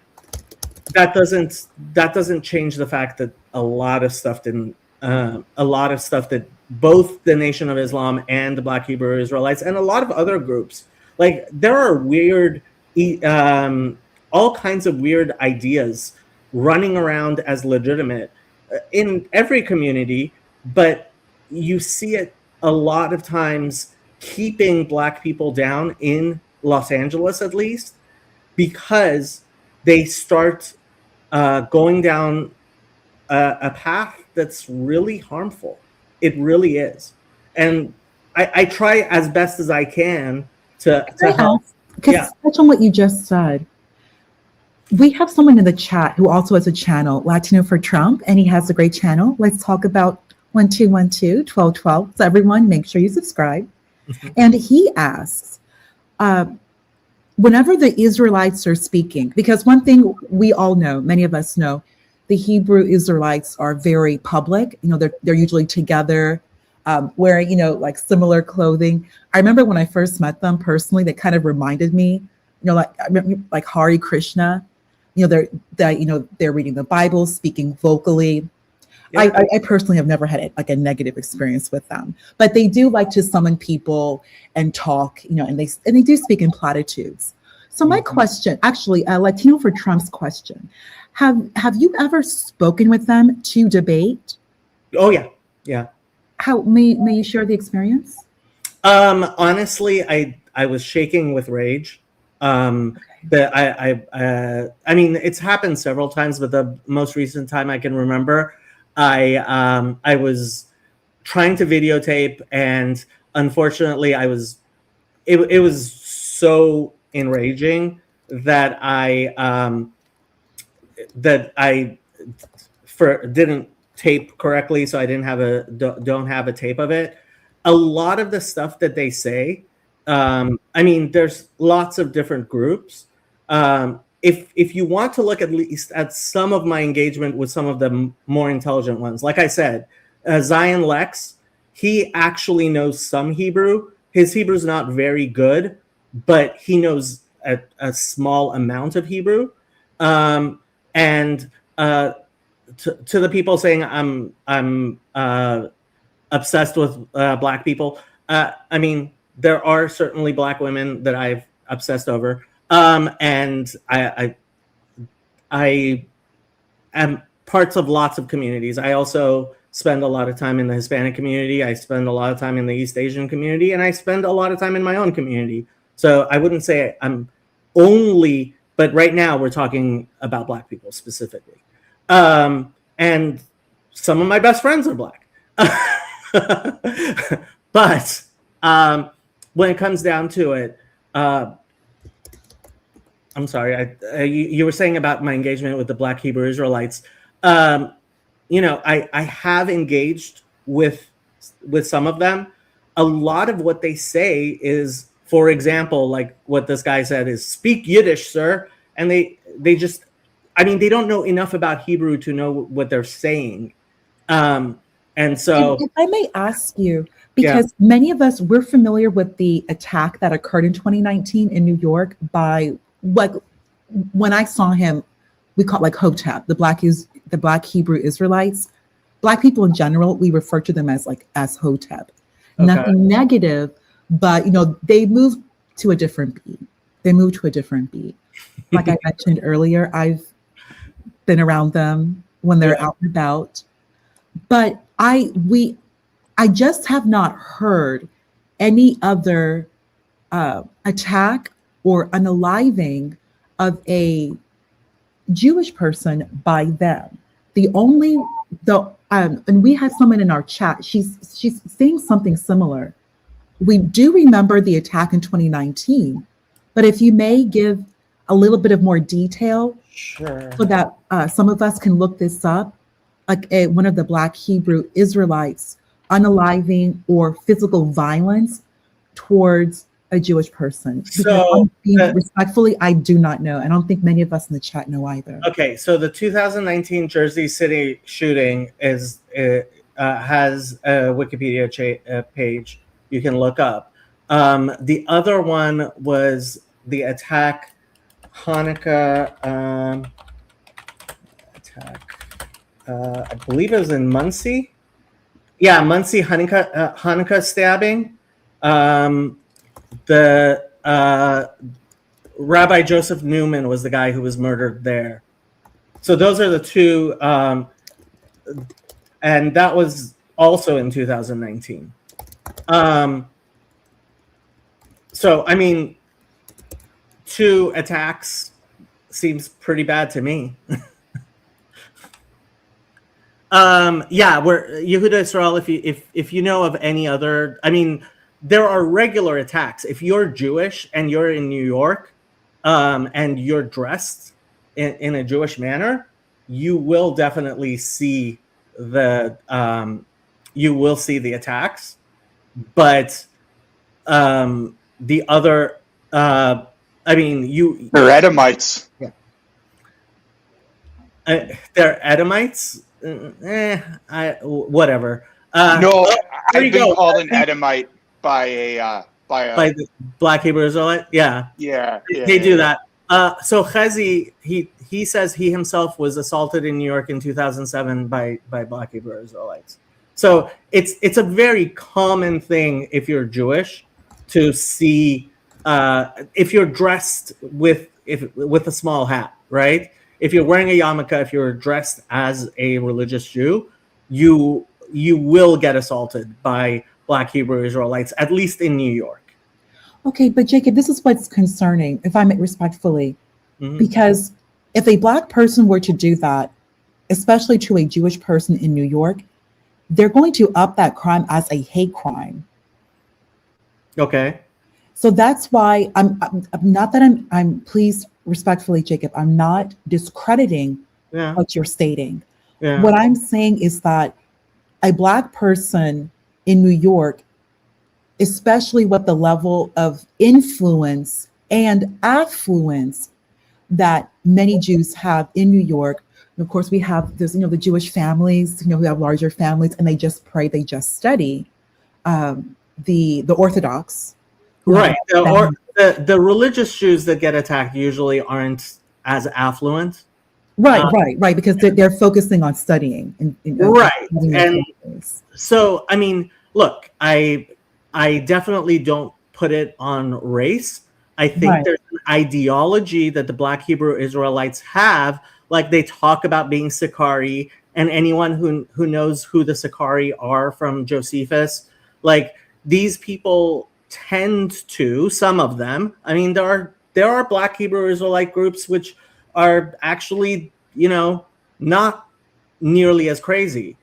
that doesn't change the fact that a lot of stuff that both the Nation of Islam and the Black Hebrew Israelites and a lot of other groups, like there are weird, all kinds of weird ideas running around as legitimate in every community, but you see it a lot of times keeping Black people down in Los Angeles, at least, because they start going down a path that's really harmful. It really is. And I try as best as I can to help. Because touch on what you just said. We have someone in the chat who also has a channel, Latino for Trump, and he has a great channel. Let's talk about 1212-1212. So everyone, make sure you subscribe. And he asks, whenever the Israelites are speaking, because one thing we all know, many of us know, the Hebrew Israelites are very public. You know, they're usually together, wearing, like similar clothing. I remember when I first met them personally, they kind of reminded me, like Hare Krishna. They're reading the Bible, speaking vocally. Yeah. I personally have never had like a negative experience with them, but they do like to summon people and talk, and they do speak in platitudes. So my question, actually, Latino for Trump's question, have you ever spoken with them to debate? Oh yeah. How may you share the experience? Honestly, I was shaking with rage. But I mean, it's happened several times, but the most recent time I can remember, I was trying to videotape, and unfortunately, it was so enraging that I didn't tape correctly, so I don't have a tape of it. A lot of the stuff that they say, I mean, there's lots of different groups. If you want to look at least at some of my engagement with some of the more intelligent ones, like I said, Zion Lex, he actually knows some Hebrew. His Hebrew's not very good, but he knows a small amount of Hebrew. And to the people saying I'm obsessed with Black people, I mean, there are certainly Black women that I've obsessed over. And I am parts of lots of communities. I also spend a lot of time in the Hispanic community. I spend a lot of time in the East Asian community, and I spend a lot of time in my own community. So I wouldn't say I'm only, but right now we're talking about Black people specifically. And some of my best friends are Black. But when it comes down to it, I'm sorry, you were saying about my engagement with the Black Hebrew Israelites. I have engaged with some of them. A lot of what they say is, for example, like what this guy said is, "Speak Yiddish, sir," and they just, I mean, they don't know enough about Hebrew to know what they're saying. And so, if I may ask you, because many of us, we're familiar with the attack that occurred in 2019 in New York by, like, when I saw him, we call it like Hotep, the Black Hebrew Israelites. Black people in general, we refer to them as Hotep. Okay. Nothing negative, but they moved to a different beat. Like I mentioned earlier, I've been around them when they're out and about, but I just have not heard any other attack or unaliving of a Jewish person by them. And we have someone in our chat, she's saying something similar. We do remember the attack in 2019, but if you may give a little bit of more detail, sure, so that some of us can look this up, like one of the Black Hebrew Israelites unaliving or physical violence towards a Jewish person. So respectfully, I do not know. I don't think many of us in the chat know either. Okay, so the 2019 Jersey City shooting has a Wikipedia page you can look up. The other one was the attack Hanukkah. attack. I believe it was in Muncie. Yeah, Muncie Hanukkah stabbing. The Rabbi Joseph Newman was the guy who was murdered there. So those are the two, and that was also in 2019. So I mean, 2 attacks seems pretty bad to me. Yeah, we're Yehuda Israel. If you know of any other, I mean, there are regular attacks. If you're Jewish and you're in New York, and you're dressed in a Jewish manner, you will definitely see the attacks. But the other, I mean, they're Edomites. Yeah. They're Edomites. Whatever. No, I've been go. called an Edomite by the Black Hebrew Israelite. Yeah. They do that. So Chezi, he says he himself was assaulted in New York in 2007 by Black Hebrew Israelites. So it's a very common thing if you're Jewish to see if you're dressed with a small hat, right? If you're wearing a yarmulke, if you're dressed as a religious Jew, you will get assaulted by Black Hebrew Israelites, at least in New York. Okay, but Jacob, this is what's concerning, if I may respectfully, because if a Black person were to do that, especially to a Jewish person in New York, they're going to up that crime as a hate crime. Okay. So that's why I'm not that I'm pleased respectfully, Jacob, I'm not discrediting what you're stating. Yeah. What I'm saying is that a Black person in New York, especially with the level of influence and affluence that many Jews have in New York, and of course we have this, the Jewish families, who have larger families, and they just pray, they just study. The Orthodox, right? The religious Jews that get attacked usually aren't as affluent. Right, because they're focusing on studying. Right, and so I mean, look, I definitely don't put it on race. I think there's an ideology that the Black Hebrew Israelites have, like they talk about being Sicarii, and anyone who knows who the Sicarii are from Josephus, like these people tend to, some of them, I mean, there are Black Hebrew Israelite groups which are actually, not nearly as crazy.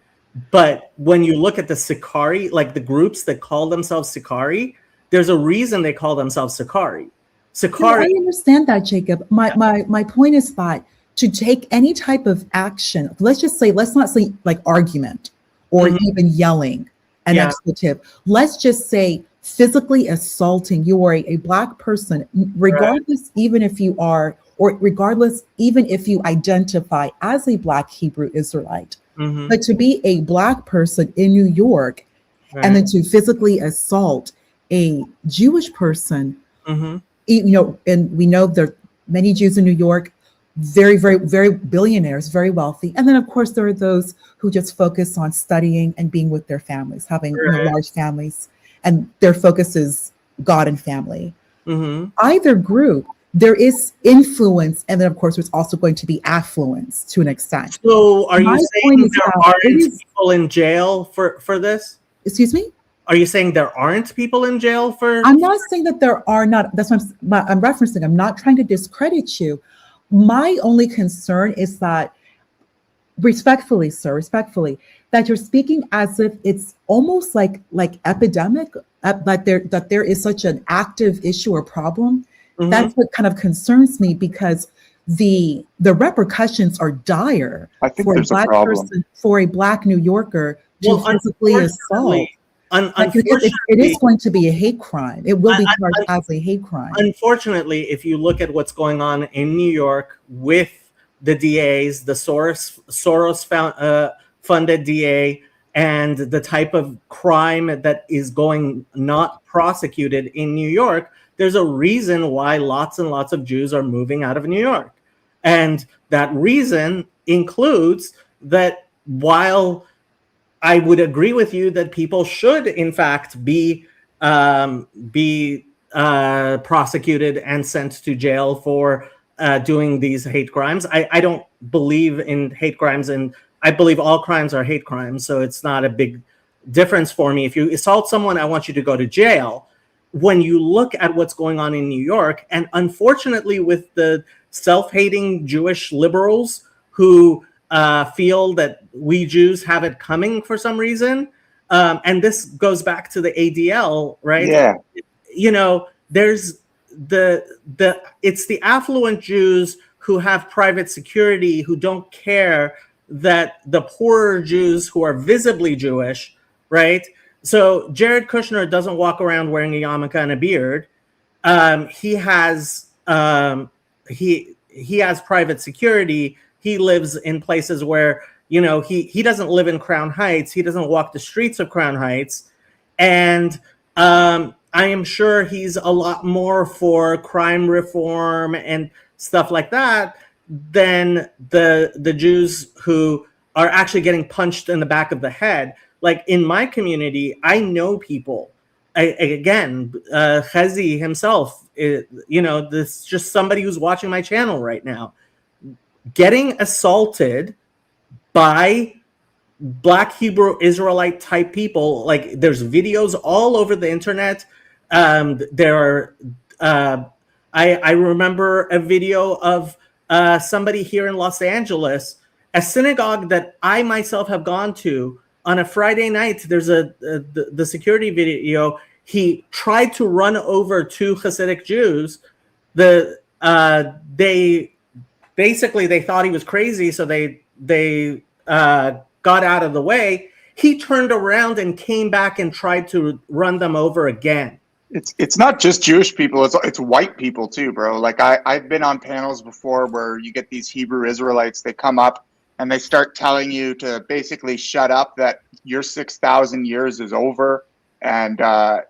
But when you look at the Sicarii, like the groups that call themselves Sicarii, there's a reason they call themselves Sicarii. I understand that, Jacob. My point is that to take any type of action, let's not say like argument or even yelling an expletive. Let's just say physically assaulting. You are a Black person, regardless, even if you are, or regardless, even if you identify as a Black Hebrew Israelite. But to be a Black person in New York and then to physically assault a Jewish person, and we know there are many Jews in New York, very, very, very billionaires, very wealthy. And then, of course, there are those who just focus on studying and being with their families, having large families, and their focus is God and family. Either group, there is influence, and then of course there's also going to be affluence to an extent. So are you saying there aren't people in jail for this? Excuse me? Are you saying there aren't people in jail for? I'm not saying that there are not. That's what I'm referencing. I'm not trying to discredit you. My only concern is that, respectfully, sir, that you're speaking as if it's almost like epidemic, that there is such an active issue or problem. That's what kind of concerns me, because the repercussions are dire for a Black person, for a Black New Yorker to physically assault. It is going to be a hate crime. It will be charged as a hate crime. Unfortunately, if you look at what's going on in New York with the DAs, the Soros funded DA, and the type of crime that is going not prosecuted in New York, there's a reason why lots and lots of Jews are moving out of New York. And that reason includes that while I would agree with you that people should, in fact, be prosecuted and sent to jail for doing these hate crimes. I don't believe in hate crimes, and I believe all crimes are hate crimes, so it's not a big difference for me. If you assault someone, I want you to go to jail. When you look at what's going on in New York, and unfortunately with the self-hating Jewish liberals who feel that we Jews have it coming for some reason, and this goes back to the ADL, right? Yeah. You know, there's it's the affluent Jews who have private security, who don't care that the poorer Jews who are visibly Jewish, right? So Jared Kushner doesn't walk around wearing a yarmulke and a beard. He has private security. He lives in places where, you know, he doesn't live in Crown Heights. He doesn't walk the streets of Crown Heights. And I am sure he's a lot more for crime reform and stuff like that than the Jews who are actually getting punched in the back of the head. Like in my community, I know people. Chezi himself, you know, this is just somebody who's watching my channel right now, getting assaulted by Black Hebrew Israelite type people. Like there's videos all over the internet. I remember a video of somebody here in Los Angeles, a synagogue that I myself have gone to. On a Friday night, there's the security video. He tried to run over two Hasidic Jews. They thought he was crazy, so they got out of the way. He turned around and came back and tried to run them over again. It's not just Jewish people, it's white people too, bro. Like I've been on panels before where you get these Hebrew Israelites, they come up and they start telling you to basically shut up, that your 6,000 years is over and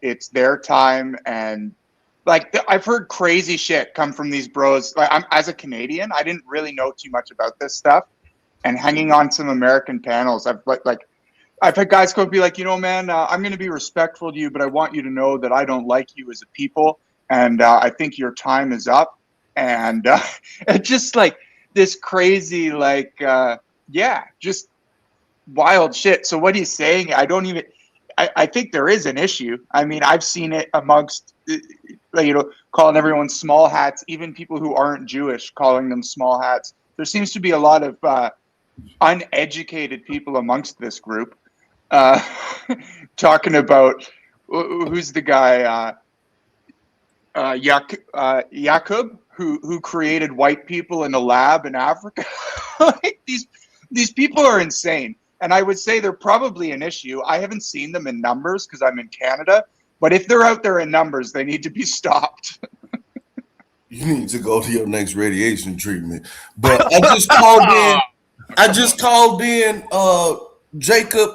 it's their time. And like I've heard crazy shit come from these bros. Like as a Canadian, I didn't really know too much about this stuff, and hanging on some American panels, I've had guys go be like, you know, man, I'm going to be respectful to you, but I want you to know that I don't like you as a people, and I think your time is up. And it's just like this crazy, like, just wild shit. So what he's saying, I think there is an issue. I mean, I've seen it amongst, you know, calling everyone small hats, even people who aren't Jewish, calling them small hats. There seems to be a lot of uneducated people amongst this group. Talking about who's the guy, Jacob, who created white people in a lab in Africa. Like, these people are insane, and I would say they're probably an issue. I haven't seen them in numbers because I'm in Canada, but if they're out there in numbers, they need to be stopped. You need to go to your next radiation treatment. But I just called in. Jacob.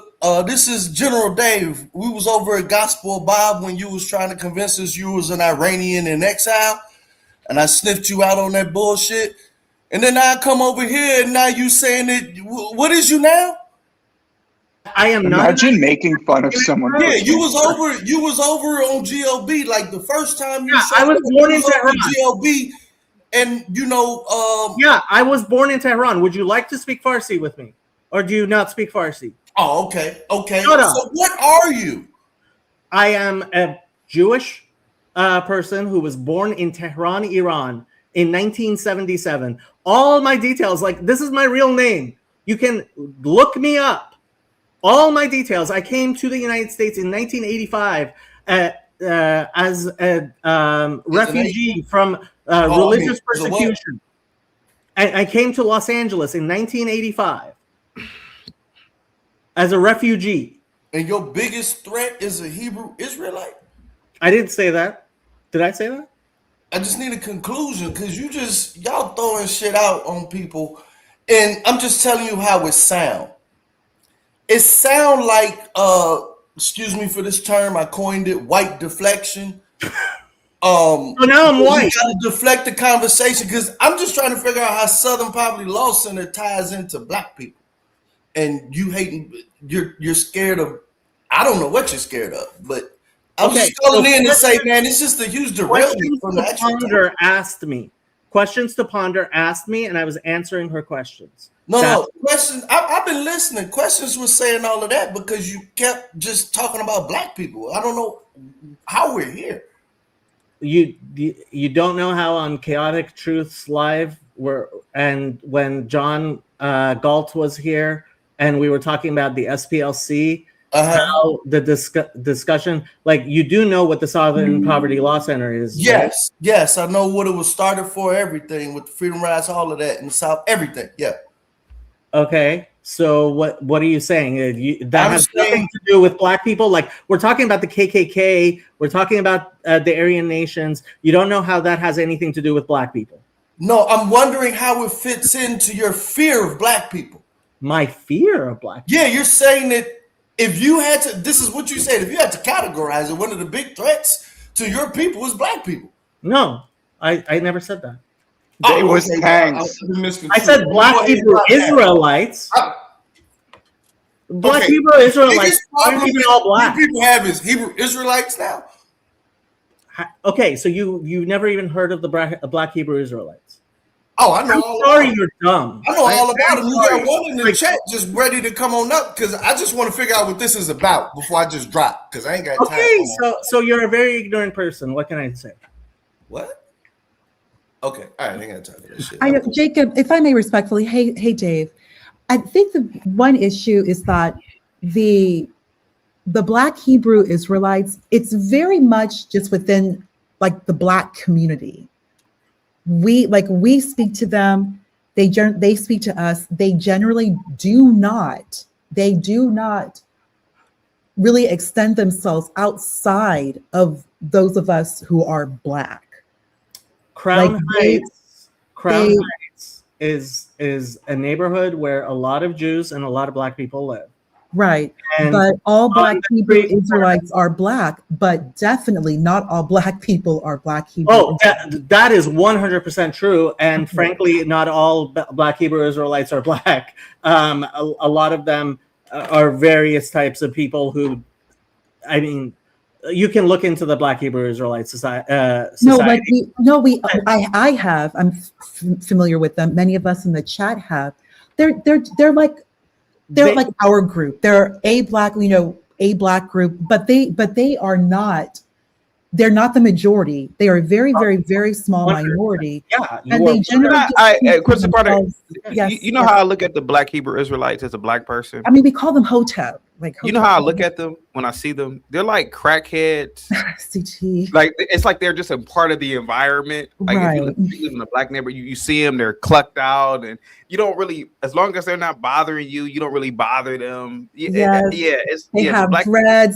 This is General Dave. We was over at Gospel Bob when you was trying to convince us you was an Iranian in exile, and I sniffed you out on that bullshit. And then I come over here, and now you saying that. What is you now? I am not. Imagine making fun of someone. Yeah, you was over on GLB like the first time you. Yeah, I was born in Tehran. GLB, and you know. Yeah, I was born in Tehran. Would you like to speak Farsi with me, or do you not speak Farsi? Oh, okay. Shut up. So what are you? I am a Jewish person who was born in Tehran, Iran in 1977. All my details, like this is my real name. You can look me up. All my details. I came to the United States in 1985 as a refugee from religious persecution. I came to Los Angeles in 1985. As a refugee. And your biggest threat is a Hebrew Israelite? I didn't say that. Did I say that? I just need a conclusion because y'all throwing shit out on people. And I'm just telling you how it sound. It sound like, excuse me for this term, I coined it, white deflection. So now I'm white. You gotta deflect the conversation because I'm just trying to figure out how Southern Poverty Law Center ties into black people. And you hating, you're scared of. I don't know what you're scared of, but I'm just calling in to say, man, it's just a huge derailment from the actual Ponder asked me. Questions to Ponder asked me, and I was answering her questions. No, questions. I've been listening. Questions was saying all of that because you kept just talking about black people. I don't know how we're here. You don't know how on Chaotic Truths Live and when John Galt was here and we were talking about the SPLC, how the discussion, like you do know what the Southern Poverty Law Center is. Yes, right? Yes, I know what it was started for. Everything with the Freedom Rides, all of that in the South, everything. Yeah. Okay. So what are you saying? That has nothing to do with black people? Like we're talking about the KKK, we're talking about the Aryan nations. You don't know how that has anything to do with black people? No, I'm wondering how it fits into your fear of black people. My fear of black people? Yeah, you're saying that if you had to, this is what you said, if you had to categorize it, one of the big threats to your people is black people. No, I never said that. They was tanks. I said black Hebrew Israelites. Black Hebrew Israelites aren't even all black. People have is Hebrew Israelites now. Okay, so you never even heard of the black Hebrew Israelites? Oh, I know. I'm sorry, you're dumb. I know all about them. You got one in the chat just ready to come on up because I just want to figure out what this is about before I just drop because I ain't got time. Okay, so you're a very ignorant person. What can I say? What? Okay, all right, I ain't got time for this shit. Jacob, if I may respectfully, hey, Dave, I think the one issue is that the Black Hebrew Israelites, it's very much just within like the Black community. We speak to them, they speak to us. They generally do not really extend themselves outside of those of us who are Black. Crown Heights is a neighborhood where a lot of Jews and a lot of Black people live. Right. But all Black Hebrew Israelites are Black, but definitely not all Black people are Black Hebrew. Oh, that is 100% true. And frankly, not all Black Hebrew Israelites are Black. A lot of them are various types of people who, I mean, you can look into the Black Hebrew Israelite society. I have. I'm familiar with them. Many of us in the chat have. They're like our group. They're a Black group, but they are not. They're not the majority. They are a very, very, very small minority. Yeah, and they generally. Question, partner. You know how I look at the Black Hebrew Israelites as a Black person? I mean, we call them Hotep. You know how I look at them when I see them? They're like crackheads. CT. Like it's like they're just a part of the environment. Like if you live in a Black neighborhood, you see them, they're clucked out, and you don't really, as long as they're not bothering you, you don't really bother them. They have dreads.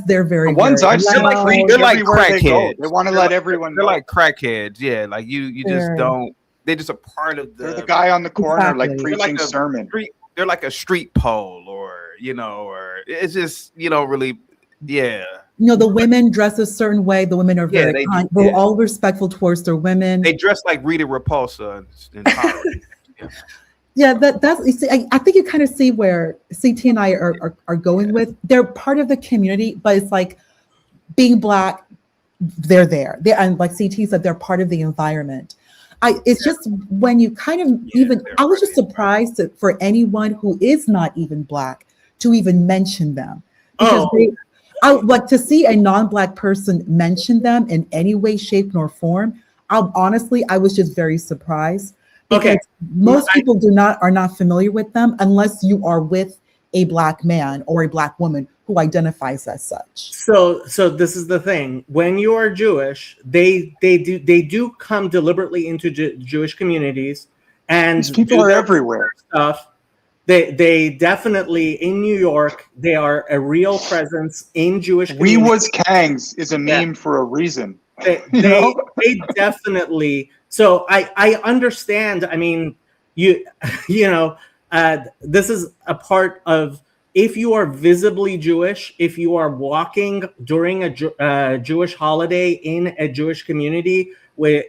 They're very. The ones I've seen, they're like crackheads. They want to let everyone. They're like crackheads. Yeah, like you just don't. They're just a part of the. They're the guy on the corner, like preaching sermon. They're like a street pole, or it's just really, yeah. The women dress a certain way. The women are very kind. We're all respectful towards their women. They dress like Rita Repulsa in college. Yeah, that's. You see, I think you kind of see where CT and I are going with. They're part of the community, but it's like being Black. They're there. And like CT said, they're part of the environment. It's just when you kind of I was just surprised for anyone who is not even Black to even mention them. Because I like to see a non-Black person mention them in any way, shape, nor form. I was just very surprised. Because most people are not familiar with them unless you are with a Black man or a Black woman who identifies as such. So this is the thing. When you are Jewish, they do come deliberately into Jewish communities, and these people are everywhere. Stuff. They definitely in New York. They are a real presence in Jewish communities. We was Kangs is a meme for a reason. They definitely. So I understand. I mean, this is a part of if you are visibly Jewish, if you are walking during a Jewish holiday in a Jewish community with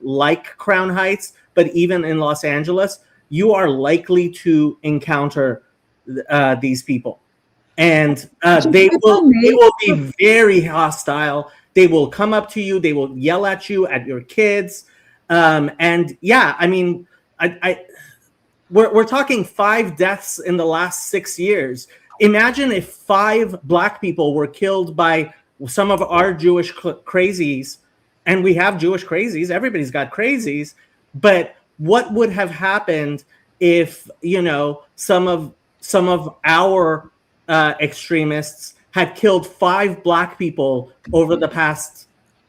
like Crown Heights, but even in Los Angeles, you are likely to encounter these people, and they will be very hostile. They will come up to you. They will yell at you, at your kids, and yeah, I mean, we're talking 5 deaths in the last 6 years. Imagine if 5 Black people were killed by some of our Jewish crazies, and we have Jewish crazies. Everybody's got crazies, but what would have happened if, you know, some of our extremists had killed 5 Black people over the past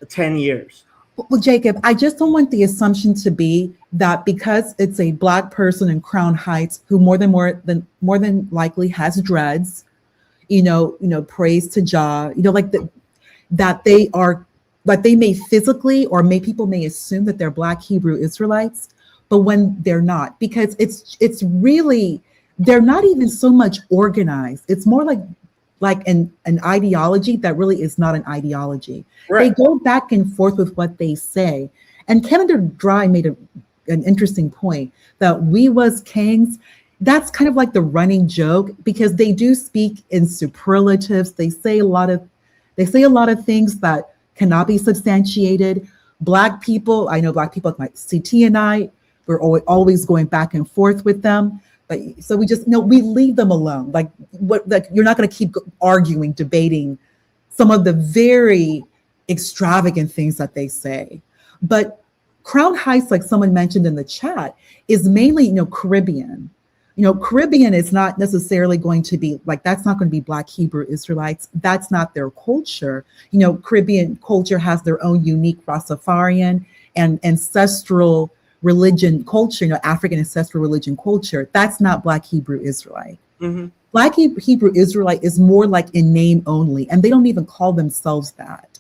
10 years? Well, Jacob, I just don't want the assumption to be that because it's a Black person in Crown Heights who more than likely has dreads, you know, praise to Jah, you know, like that they are, like they may physically, or people may assume that they're Black Hebrew Israelites, but when they're not, because it's really, they're not even so much organized. It's more like an ideology that really is not an ideology. Right. They go back and forth with what they say. And Canada Dry made an interesting point that we was kings. That's kind of like the running joke, because they do speak in superlatives. They say a lot of things that cannot be substantiated. Black people, I know Black people like CT and I, we're always going back and forth with them. But so we just, we leave them alone. Like you're not going to keep arguing, debating some of the very extravagant things that they say. But Crown Heights, like someone mentioned in the chat, is mainly, Caribbean. Caribbean is not necessarily going to be like, that's not going to be Black Hebrew Israelites. That's not their culture. Caribbean culture has their own unique Rastafarian and ancestral religion culture, African ancestral religion culture. That's not Black Hebrew Israelite. Mm-hmm. Black Hebrew Israelite is more like in name only, and they don't even call themselves that.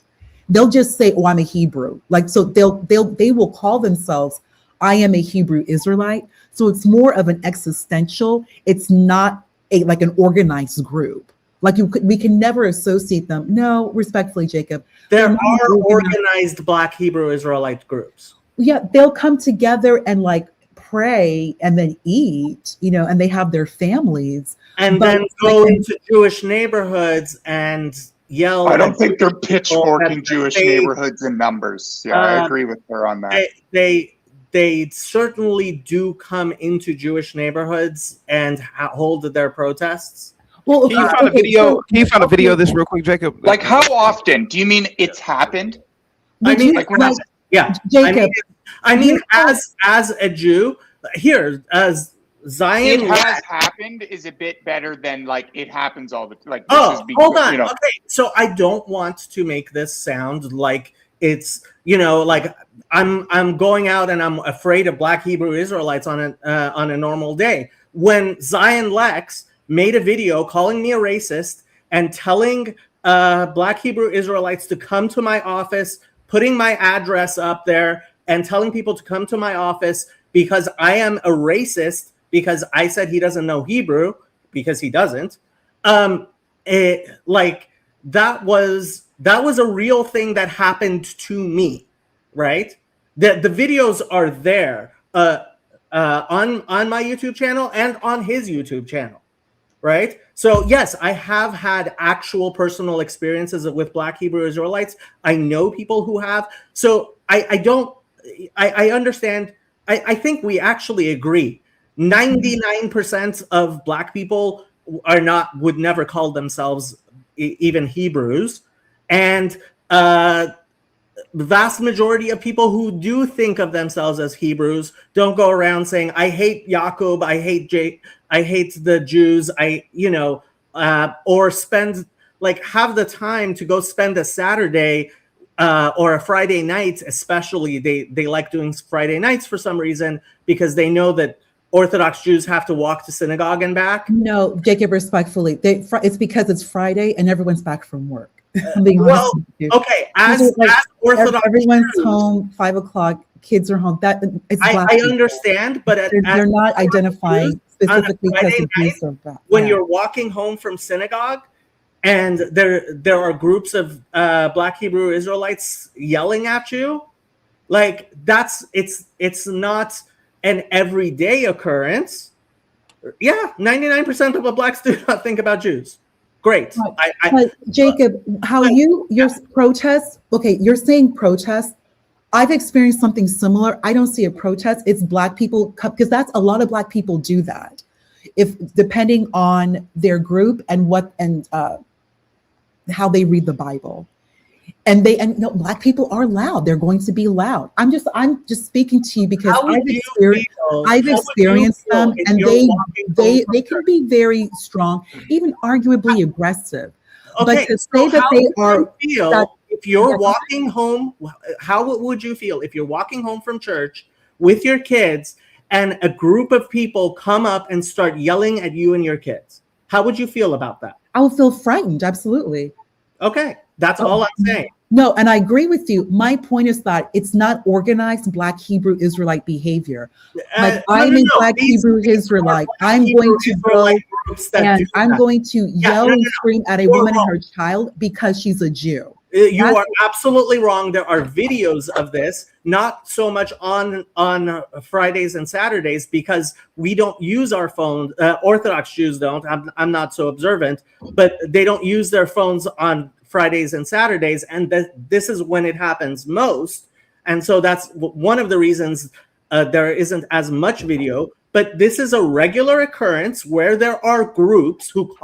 They'll just say, "Oh, I'm a Hebrew." Like, so they will call themselves, "I am a Hebrew Israelite." So it's more of an existential. It's not like an organized group. Like we can never associate them. No, respectfully, Jacob. There are organized Black Hebrew Israelite groups. Yeah, they'll come together and like pray and then eat, and they have their families. And then go into Jewish neighborhoods and yell. I don't think they're pitchforking Jewish neighborhoods in numbers. Yeah, I agree with her on that. They certainly do come into Jewish neighborhoods and hold their protests. Well, can you find a video? Can you find a video of this real quick, Jacob? Like how often? Do you mean it's happened? Yeah, Jacob. I mean, as a Jew, here as Zion, it has happened is a bit better than like it happens all the time. Like, hold on. Okay, so I don't want to make this sound like it's like I'm going out and I'm afraid of Black Hebrew Israelites on a normal day. When Zion Lex made a video calling me a racist and telling Black Hebrew Israelites to come to my office, putting my address up there and telling people to come to my office because I am a racist because I said he doesn't know Hebrew, because he doesn't. That was a real thing that happened to me, right? The videos are there on my YouTube channel and on his YouTube channel, right? So yes, I have had actual personal experiences with Black Hebrew Israelites. I know people who have. So I understand. I think we actually agree. 99% of Black people would never call themselves even Hebrews. And the vast majority of people who do think of themselves as Hebrews don't go around saying, "I hate Jacob, I hate I hate the Jews," or have the time to go spend a Saturday or a Friday night. Especially they like doing Friday nights for some reason, because they know that Orthodox Jews have to walk to synagogue and back. No, Jacob, respectfully, it's because it's Friday and everyone's back from work. I'm being honest with you. Okay, as Orthodox everyone's Jews, home, 5 o'clock, kids are home. That it's I understand, but they're not identifying specifically because of use of that. When you're walking home from synagogue, and there are groups of Black Hebrew Israelites yelling at you, like it's not an everyday occurrence. Yeah, 99% of blacks do not think about Jews. Great. But Jacob, your protests, okay, you're saying protests. I've experienced something similar. I don't see a protest. It's Black people, because that's a lot of Black people do that. If depending on their group and how they read the Bible. And Black people are loud. They're going to be loud. I'm just speaking to you because I've experienced them, and they can be very strong, even arguably aggressive. Okay, but to say that they are, if you're walking home, how would you feel if you're walking home from church with your kids and a group of people come up and start yelling at you and your kids? How would you feel about that? I would feel frightened. Absolutely. Okay, that's all I'm saying. No, and I agree with you. My point is that it's not organized Black Hebrew Israelite behavior. Like I'm a Black Hebrew Israelite. I'm going to go and I'm going to yell and scream at a woman and her child because she's a Jew. You are absolutely wrong. There are videos of this, not so much on Fridays and Saturdays because we don't use our phones. Orthodox Jews don't. I'm not so observant, but they don't use their phones on Fridays and Saturdays, and this is when it happens most. And so that's one of the reasons there isn't as much video. But this is a regular occurrence where there are groups who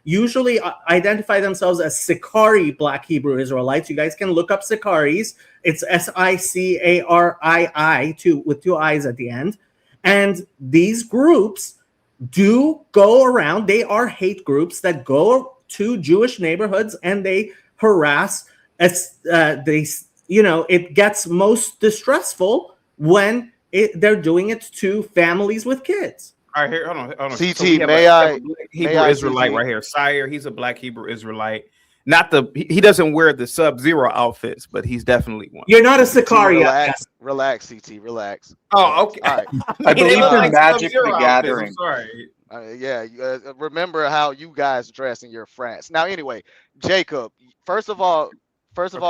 usually identify themselves as Sicarii Black Hebrew Israelites. You guys can look up Sicaries. It's Sicarii with two I's at the end. And these groups do go around. They are hate groups that go to Jewish neighborhoods and they harass. It gets most distressful when they're doing it to families with kids. All right, here, hold on. CT, so may I? Hebrew Israelite right here. Sire, he's a Black Hebrew Israelite. He doesn't wear the Sub-Zero outfits, but he's definitely one. You're not a Sicarii. Relax, CT, relax. Oh, okay. All right. I believe in Magic the Gathering. I'm sorry. Remember how you guys dress in your France. Now, anyway, Jacob, first of all,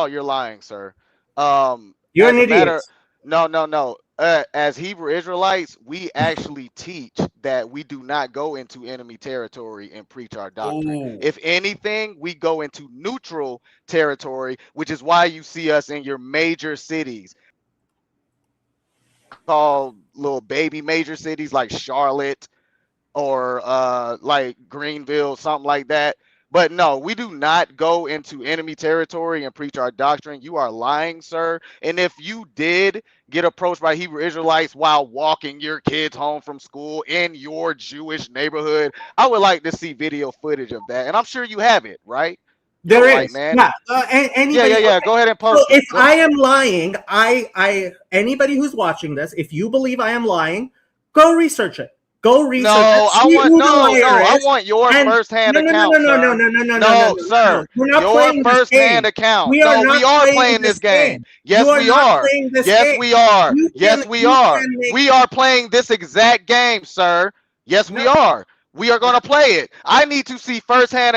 you're lying, sir. You're an idiot. No. As Hebrew Israelites, we actually teach that we do not go into enemy territory and preach our doctrine. If anything, we go into neutral territory, which is why you see us in your major cities called little baby major cities like Charlotte or like Greenville, something like that. But no, we do not go into enemy territory and preach our doctrine. You are lying, sir. And if you did get approached by Hebrew Israelites while walking your kids home from school in your Jewish neighborhood, I would like to see video footage of that. And I'm sure you have it, right? There is. Man. Yeah. Yeah. Go ahead and post it. If I am lying, anybody who's watching this, if you believe I am lying, go research it. Go research. No, I want your first-hand account. No, sir. Your first-hand account. We are playing this game. Yes, we are. Yes, we are. Yes, we are. We are playing this exact game, sir. Yes, we are. We are going to play it. I need to see first-hand